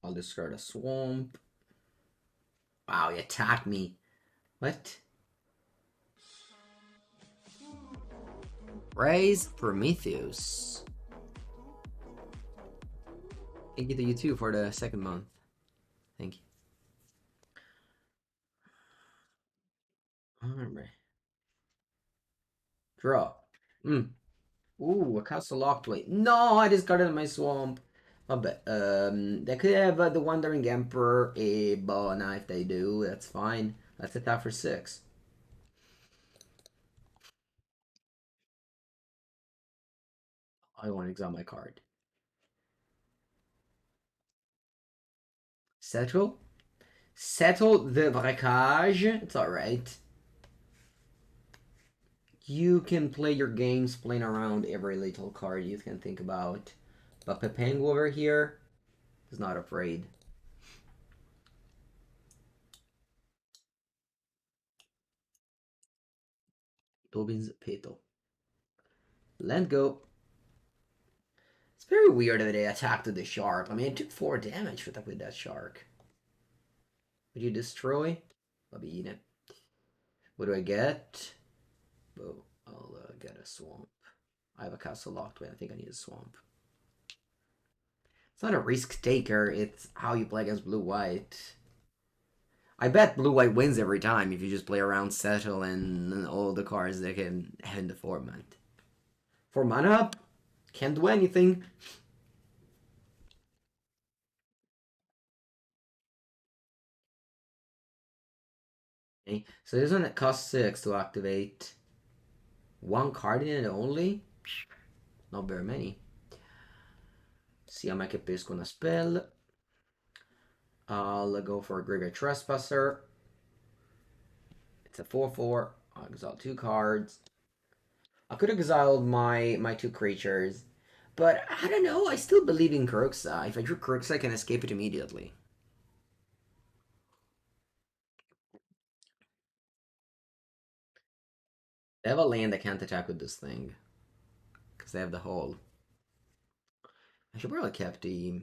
I'll discard a Swamp. Wow, he attacked me. What? Raise Prometheus. Thank you to you too for the 2nd month. Thank you. Alright. Draw. Ooh, a Castle Locthwain. No, I discarded my Swamp. My bad. They could have the Wandering Emperor, a bow and knife. They do. That's fine. Let's attack for 6. I want to exile my card. Settle? Settle the braquage. It's alright. You can play your games playing around every little card you can think about. But Pepengu over here is not afraid. Tobin's Peto. Let go. It's very weird that they attacked the shark. I mean, it took 4 damage with that shark. Would you destroy? I'll be eating it. What do I get? Oh, I'll get a swamp. I have a Castle Locthwain. I think I need a swamp. It's not a risk taker. It's how you play against blue-white. I bet blue-white wins every time if you just play around Settle and all the cards they can have in the format. 4 mana up? Can't do anything. Okay, so this one costs 6 to activate. 1 card in it only? not very many. See how I capisco una spell. I'll go for a Graveyard Trespasser. It's a 4/4. I'll exile 2 cards. I could have exiled my 2 creatures, but I don't know. I still believe in Kroxa. If I drew Kroxa, I can escape it immediately. They have a land that can't attack with this thing because they have the hole. I should probably kept the.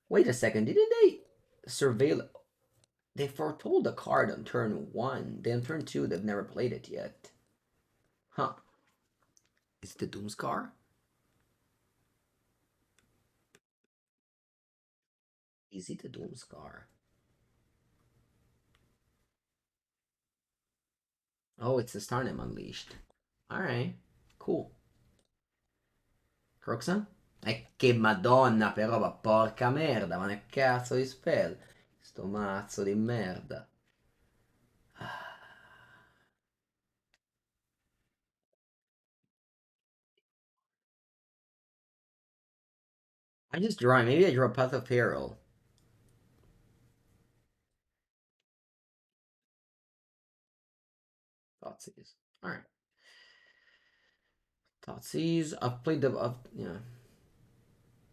Wait a second, didn't they surveil? They foretold a card on turn 1. Then turn 2, they've never played it yet. Huh. Is it the Doomscar? Is it the Doomscar? Oh, it's the Starnem Unleashed. Alright, cool. Kroxa? Che madonna però, ma porca merda, ma che cazzo di spell? Sto mazzo di merda. I just draw, maybe I draw Path of Peril. Thoughtseize. Alright. Thought's I've played the, yeah.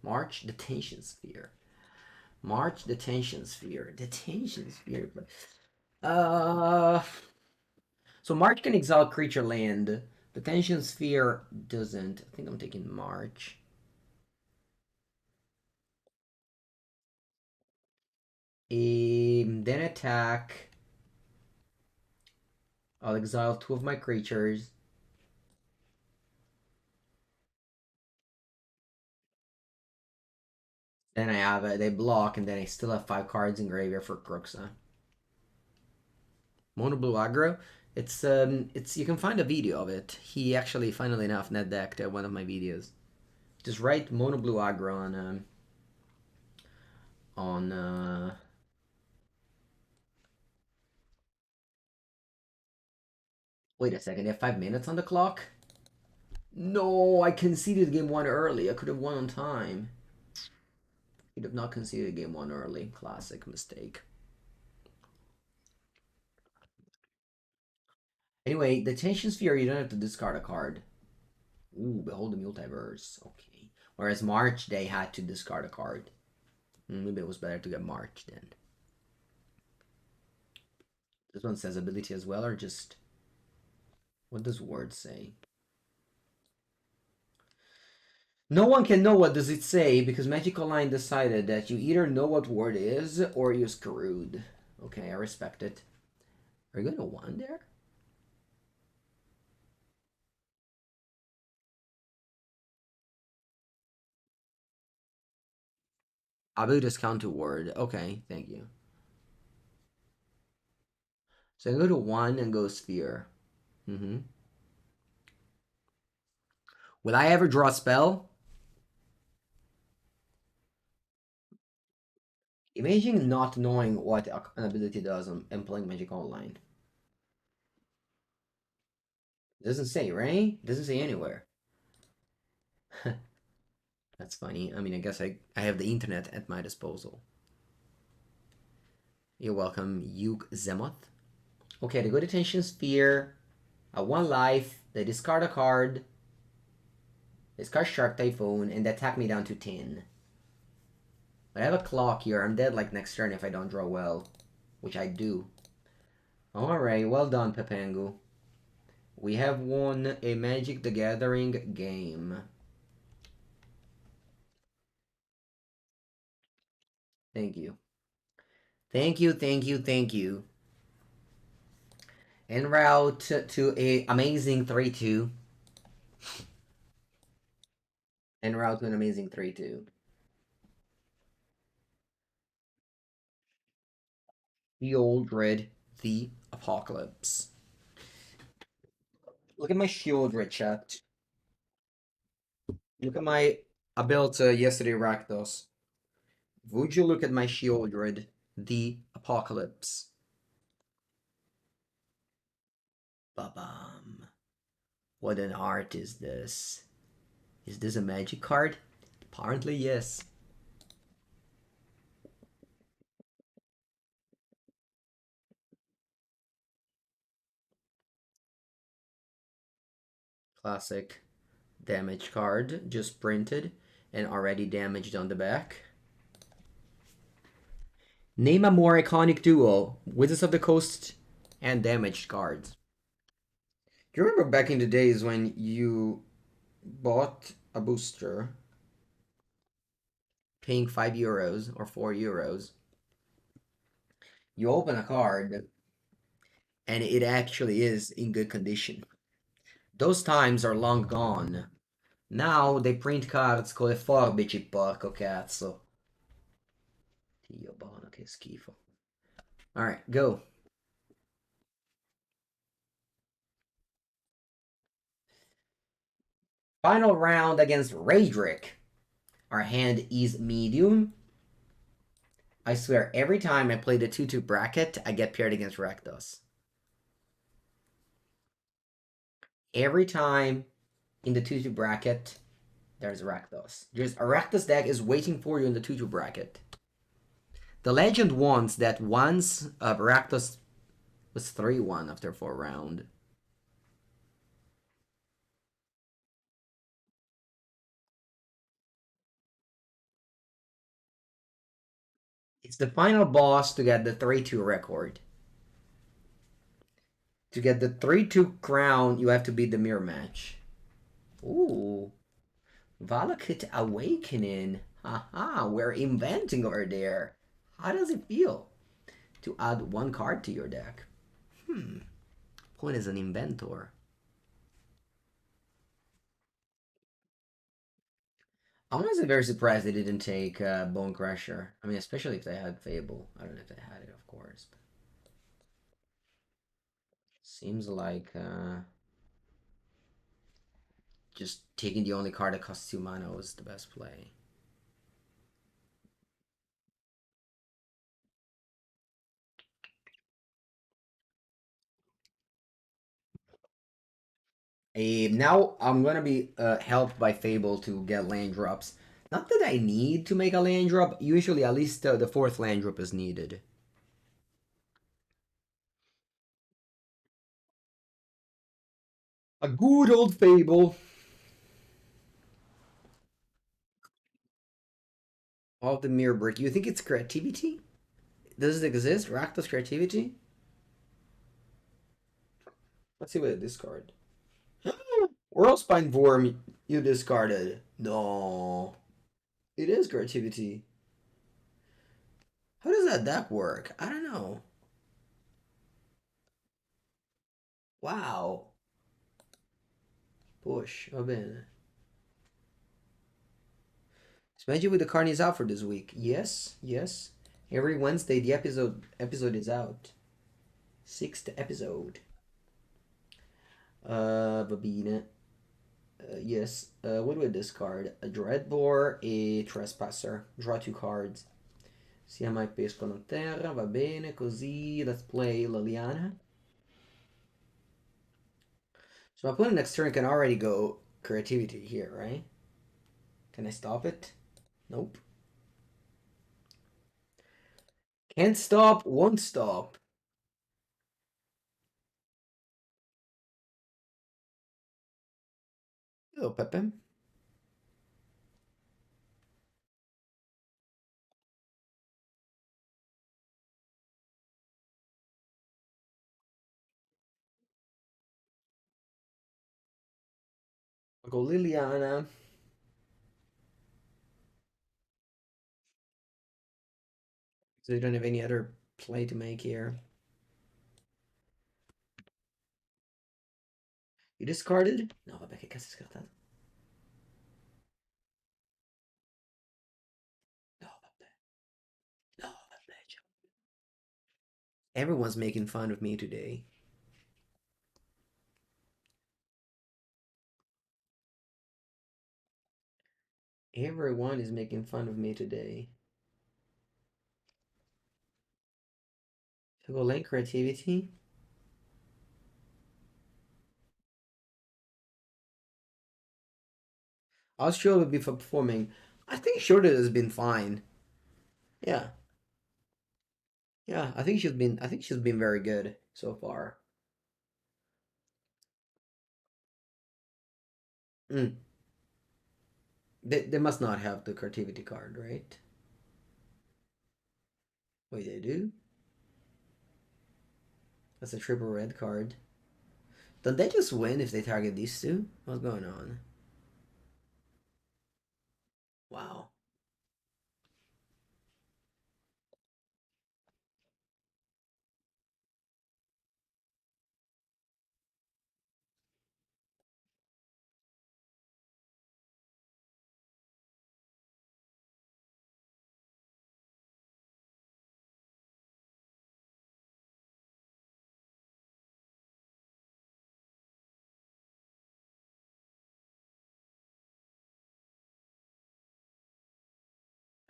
March Detention Sphere. March Detention Sphere. Detention Sphere. So March can exile creature land. Detention Sphere doesn't. I think I'm taking March. Then attack. I'll exile 2 of my creatures. Then I have they block, and then I still have 5 cards in graveyard for Kroxa. Mono blue aggro. It's you can find a video of it. He actually, funnily enough, net decked one of my videos. Just write mono blue aggro on. Wait a second. They have 5 minutes on the clock. No, I conceded game 1 early. I could have won on time. Could have not conceded game 1 early. Classic mistake. Anyway, the Tension Sphere, you don't have to discard a card. Ooh, Behold the Multiverse. Okay. Whereas March, they had to discard a card. Maybe it was better to get March then. This one says ability as well, or just... What does word say? No one can know what does it say because Magic Online decided that you either know what word is or you're screwed. Okay, I respect it. Are you going to 1 there? Abu discount to word. Okay, thank you. So I go to 1 and go sphere. Will I ever draw a spell? Imagine not knowing what an ability does and playing Magic Online. It doesn't say, right? It doesn't say anywhere. That's funny. I mean, I guess I have the internet at my disposal. You're welcome, Yawgmoth. Okay, they go to Tension Sphere. At 1 life, they discard a card. They discard Shark Typhoon, and they attack me down to 10. But I have a clock here. I'm dead like next turn if I don't draw well. Which I do. Alright, well done, Pepengu. We have won a Magic the Gathering game. Thank you. Thank you, thank you, thank you. En route to a amazing 3-2. En route to an amazing 3-2. Sheoldred the Apocalypse. Look at my Sheoldred, chat. Look at my... I built yesterday Rakdos. Would you look at my Sheoldred the Apocalypse? Ba-bam. What an art is this? Is this a magic card? Apparently, yes. Classic damage card, just printed and already damaged on the back. Name a more iconic duo, Wizards of the Coast and damaged cards. Do you remember back in the days when you bought a booster paying €5 or €4, you open a card and it actually is in good condition. Those times are long gone. Now they print cards con le forbici, porco cazzo. Dio buono, che schifo. Alright, go. Final round against Raedric. Our hand is medium. I swear, every time I play the 2-2 bracket, I get paired against Rakdos. Every time in the 2-2 bracket, there's Rakdos. There's a Rakdos deck is waiting for you in the 2-2 bracket. The legend wants that once Rakdos was 3-1 after 4 round. It's the final boss to get the 3-2 record. To get the 3-2 crown, you have to beat the mirror match. Ooh. Valakut Awakening. Haha, we're inventing over there. How does it feel to add one card to your deck? Point is an inventor. I'm honestly very surprised they didn't take Bonecrusher. I mean, especially if they had Fable. I don't know if they had it, of course. But seems like just taking the only card that costs 2 mana was the best play. Now I'm gonna be helped by Fable to get land drops. Not that I need to make a land drop. Usually, at least the fourth land drop is needed. A good old Fable. Of the mirror brick. You think it's creativity? Does it exist? Rakdos creativity? Let's see what I discard. Whirlspine Vorm you discarded. No. It is creativity. How does that deck work? I don't know. Wow. Push. Va bene. Imagine with the Carnies out for this week. Yes, yes. Every Wednesday the episode is out. Sixth episode. Babine. Yes. What do I discard? A Dreadbore, a Trespasser. Draw 2 cards. Sia mai pescono terra, va bene, così. Let's play Liliana. So my opponent next turn can already go creativity here, right? Can I stop it? Nope. Can't stop, won't stop. Hello, Pepe. I'll go Liliana. So you don't have any other play to make here. You discarded? No, vabbè, che cazzo hai scartato? No, vabbè. No, vabbè. Everyone's making fun of me today. Everyone is making fun of me today. Should I go lane creativity? How's Sheoldred be performing? I think Sheoldred has been fine. Yeah, yeah. I think she's been very good so far. Mm. They must not have the creativity card, right? Wait, they do? That's a triple red card. Don't they just win if they target these two? What's going on? Wow.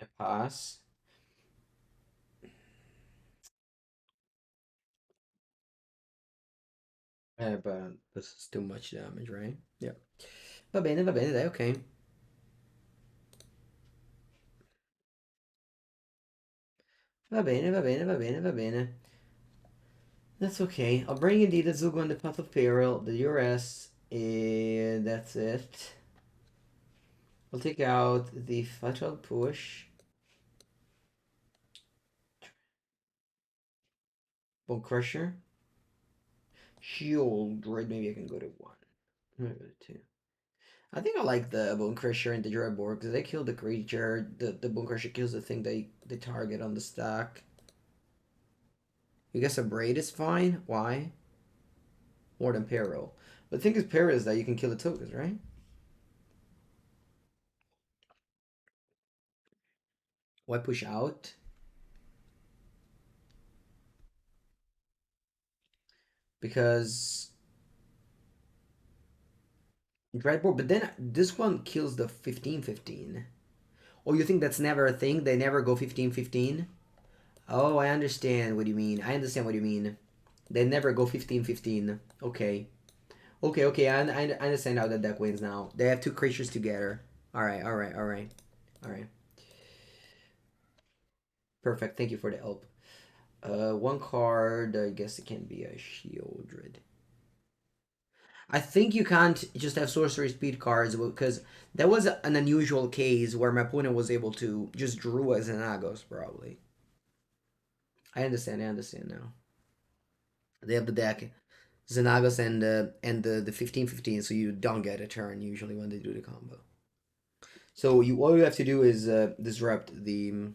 I pass. But this is too much damage, right? Yeah. Va bene, dai, ok. Va bene, va bene, va bene, va bene. That's okay. I'll bring in the Hidetsugu and the Path of Peril, the URS, and that's it. We'll take out the Fatal Push. Bonecrusher. Sheoldred. Maybe I can go to one. Maybe go to two. I think I like the Bonecrusher and the Dreadbore because they kill the creature. The Bonecrusher kills the thing they target on the stack. You guess a Braid is fine? Why? More than Peril. But the thing is, Peril is that you can kill the tokens, right? Why push out? Because Dreadbore, but then this one kills the 15/15. Oh, you think that's never a thing? They never go 15/15? Oh, I understand what you mean. I understand what you mean. They never go 15/15. Okay. Okay, okay. I understand how that deck wins now. They have two creatures together. Alright, alright, alright. Alright. Perfect. Thank you for the help. One card. I guess it can be a Sheoldred. I think you can't just have sorcery speed cards because that was an unusual case where my opponent was able to just drew as an Agos, probably. I understand now. They have the deck Xenagos and the 15/15, so you don't get a turn usually when they do the combo. So you all you have to do is disrupt the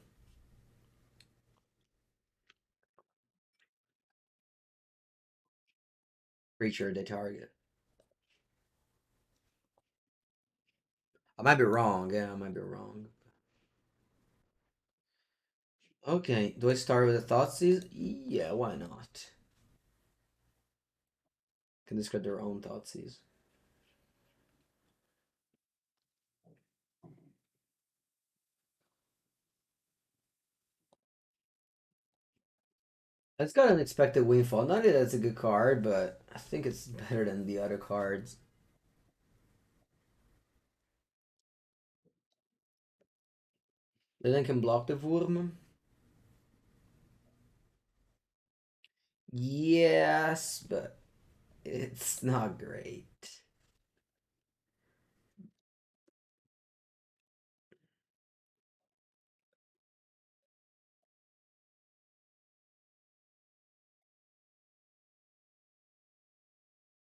creature they target. I might be wrong. Yeah, I might be wrong. Okay, do I start with the Thoughtseize? Yeah, why not? Can discard their own Thoughtseize. It's got an expected windfall. Not that that's a good card, but I think it's better than the other cards. They then can block the Wurm. Yes, but it's not great.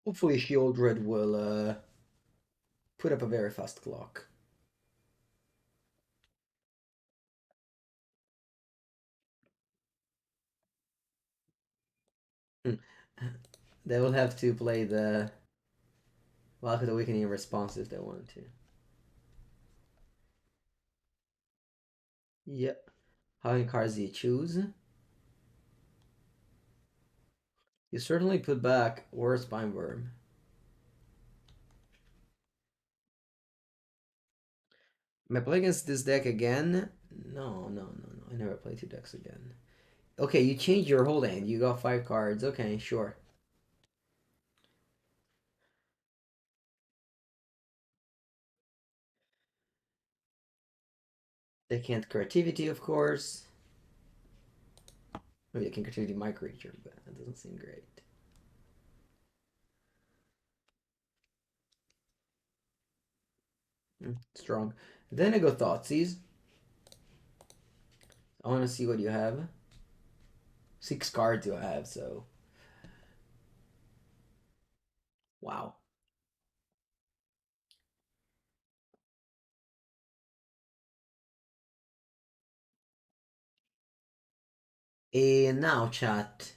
Hopefully, Sheoldred will put up a very fast clock. They will have to play the Valk of the Awakening response if they want to. Yep. How many cards do you choose? You certainly put back Worst Worm. Am I playing against this deck again? No, no, no, no. I never play two decks again. Okay, you changed your whole hand. You got 5 cards. Okay, sure. They can't creativity, of course. Maybe they can creativity my creature, but that doesn't seem great. Strong. Then I go Thoughtseize. I want to see what you have. 6 cards you have, so. Wow. And now, chat.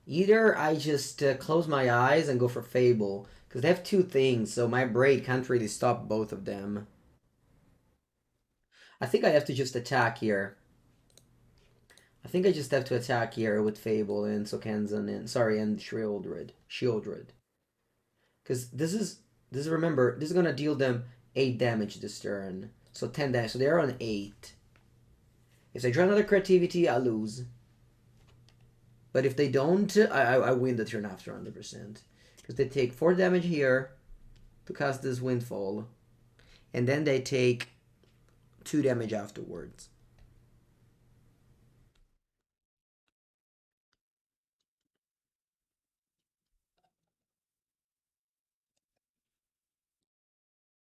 Either I just close my eyes and go for Fable, because they have 2 things, so my braid can't really stop both of them. I think I have to just attack here. I think I just have to attack here with Fable and Sokenzan and sorry and Sheoldred. Sheoldred. Because remember, this is gonna deal them 8 damage this turn. So 10 damage. So they're on 8. If they draw another creativity, I lose. But if they don't, I win the turn after 100%. Because they take 4 damage here to cast this Windfall. And then they take 2 damage afterwards.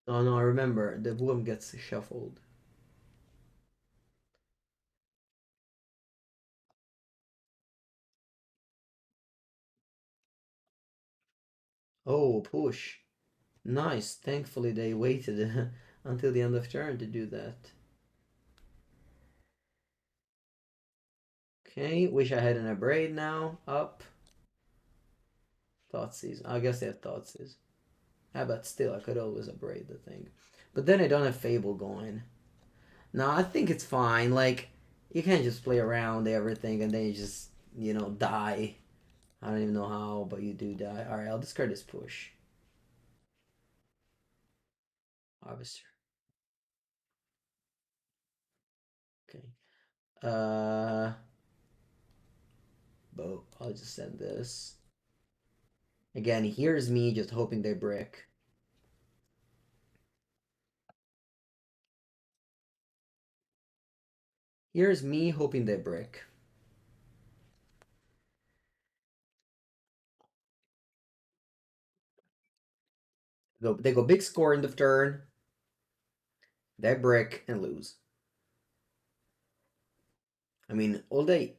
Oh no, I remember. The Boom gets shuffled. Oh, push. Nice. Thankfully they waited until the end of turn to do that. Okay, wish I had an Abrade now. Up. Thoughtseize. I guess they have Thoughtseize. Ah, but still, I could always Abrade the thing. But then I don't have Fable going. No, I think it's fine. Like, you can't just play around everything and then you just, die. I don't even know how, but you do die. Alright, I'll discard this push. Harvester. Okay. Bow. I'll just send this. Again, here's me just hoping they brick. Here's me hoping they brick. They go big score in the turn. They brick and lose. I mean, all they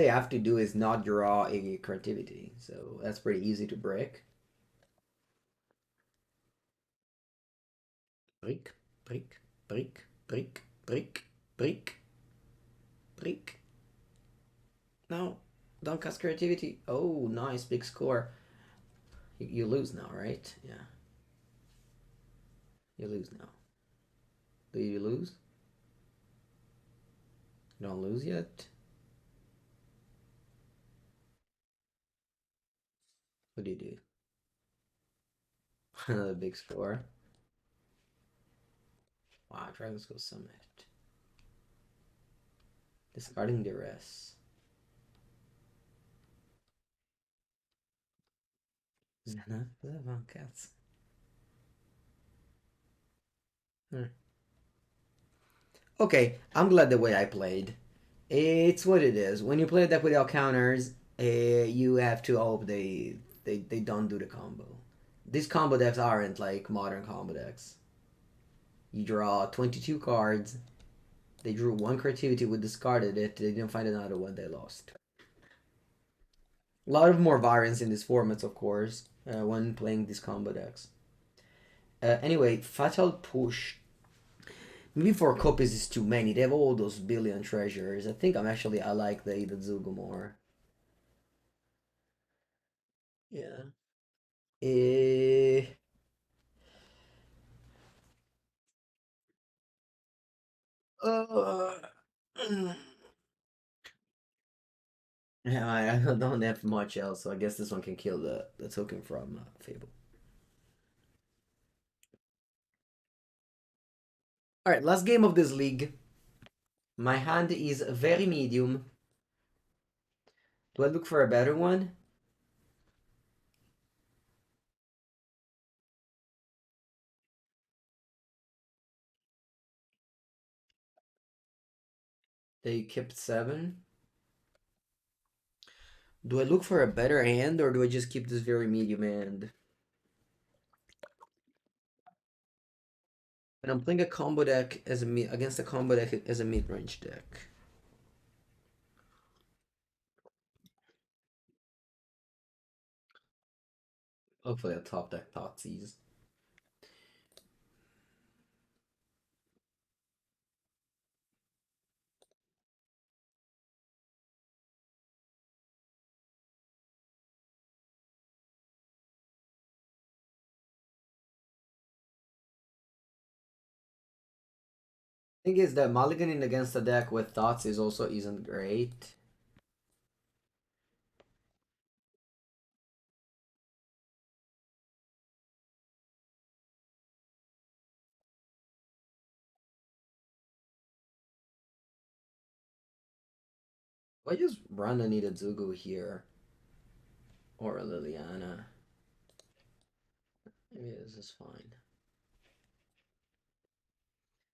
have to do is not draw a creativity, so that's pretty easy to break. Brick, brick, brick, brick, brick, brick, brick. No, don't cast creativity. Oh, nice, big score. You lose now, right? Yeah. You lose now. Do you lose? You don't lose yet? What do you do? Another big score. Wow, Dragon's Summit. Discarding Duress. Zena? Van Cats. Okay, I'm glad the way I played. It's what it is. When you play a deck without counters, you have to hope they don't do the combo. These combo decks aren't like modern combo decks. You draw 22 cards. They drew 1 creativity, we discarded it. They didn't find another one, they lost. A lot of more variance in these formats, of course, when playing these combo decks. Anyway, Fatal Push. Maybe 4 copies is too many. They have all those billion treasures. I think I like the Hidetsugu more. Yeah. Eh, uh, yeah, I don't have much else, so I guess this one can kill the token from Fable. Alright, last game of this league. My hand is very medium. Do I look for a better one? They kept 7. Do I look for a better hand or do I just keep this very medium hand? And I'm playing a combo deck as against a combo deck as a mid-range deck. Hopefully a top deck Thoughtseize. Thing is that mulliganing against a deck with Thoughtseize also isn't great. I just run a Hidetsugu here. Or a Liliana. Maybe this is fine.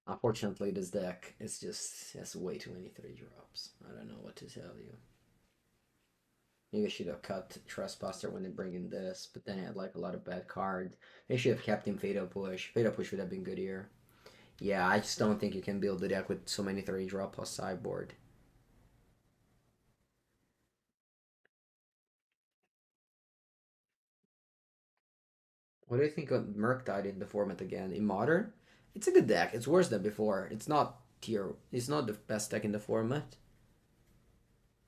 Unfortunately, this deck is just has way too many 3-drops. I don't know what to tell you. Maybe I should have cut Trespasser when they bring in this, but then I had like a lot of bad cards. They should have kept him Fatal Push. Fatal Push would have been good here. Yeah, I just don't think you can build the deck with so many 3-drop plus sideboard. What do you think of Murktide in the format again? In Modern? It's a good deck. It's worse than before. It's not tier. It's not the best deck in the format.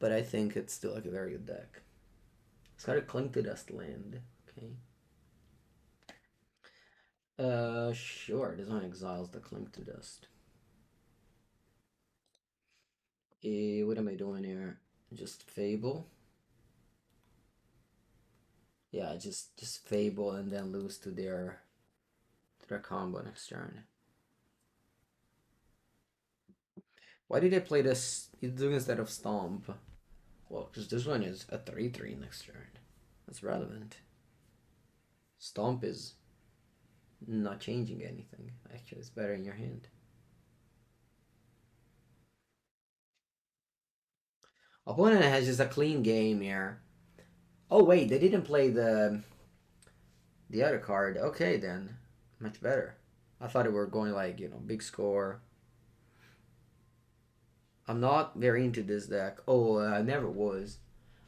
But I think it's still like a very good deck. It's got a Cling to Dust land. Okay. Sure. This one exiles the Cling to Dust. What am I doing here? Just Fable? Yeah, just Fable and then lose to their combo next turn. Why did I play this instead of Stomp? Well, because this one is a 3/3 next turn. That's relevant. Stomp is not changing anything. Actually, it's better in your hand. Opponent has just a clean game here. Oh wait, they didn't play the other card. Okay then, much better. I thought it were going like big score. I'm not very into this deck. Oh, I never was.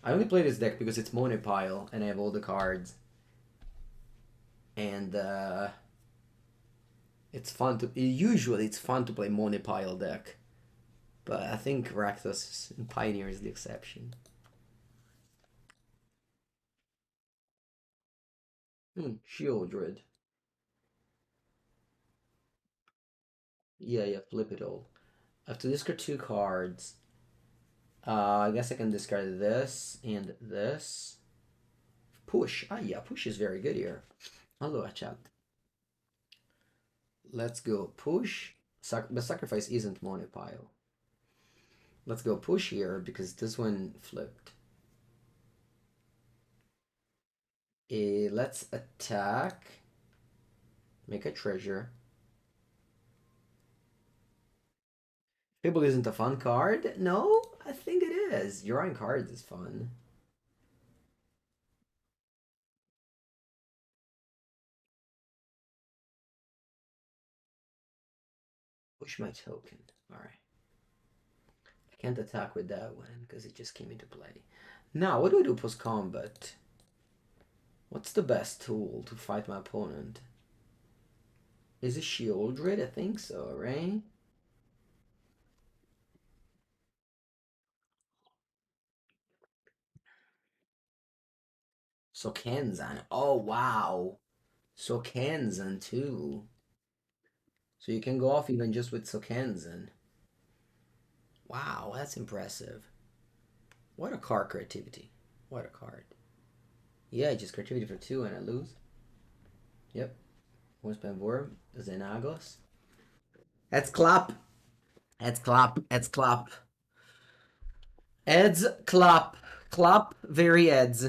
I only play this deck because it's monopile and I have all the cards. And it's fun to. Usually, it's fun to play monopile deck, but I think Rakdos and Pioneer is the exception. Sheoldred. Yeah, flip it all. I have to discard 2 cards. I guess I can discard this and this. Push. Ah, yeah, push is very good here. Hello, chat. Let's go push. But sacrifice isn't monopile. Let's go push here because this one flipped. Let's attack. Make a treasure. Fable isn't a fun card? No, I think it is. Drawing cards is fun. Push my token. Alright. I can't attack with that one because it just came into play. Now, what do I do post combat? What's the best tool to fight my opponent? Is it Sheoldred? I think so, right? Sokenzan. Oh, wow. Sokenzan, too. So you can go off even just with Sokenzan. Wow, that's impressive. What a card creativity. What a card. Yeah, just creativity for 2 and I lose. Yep. Worm, Xenagos. Let's clap. Let's clap. Let's clap. Eds clap. Clap very Eds.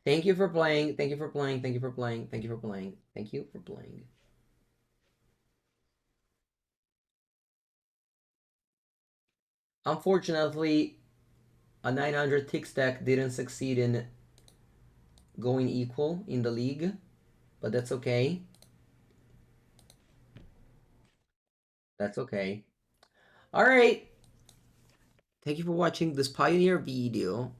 Thank you for playing. Thank you for playing. Thank you for playing. Thank you for playing. Thank you for playing. Unfortunately, a 900 tick stack didn't succeed in going equal in the league, but that's okay. That's okay. All right. Thank you for watching this Pioneer video.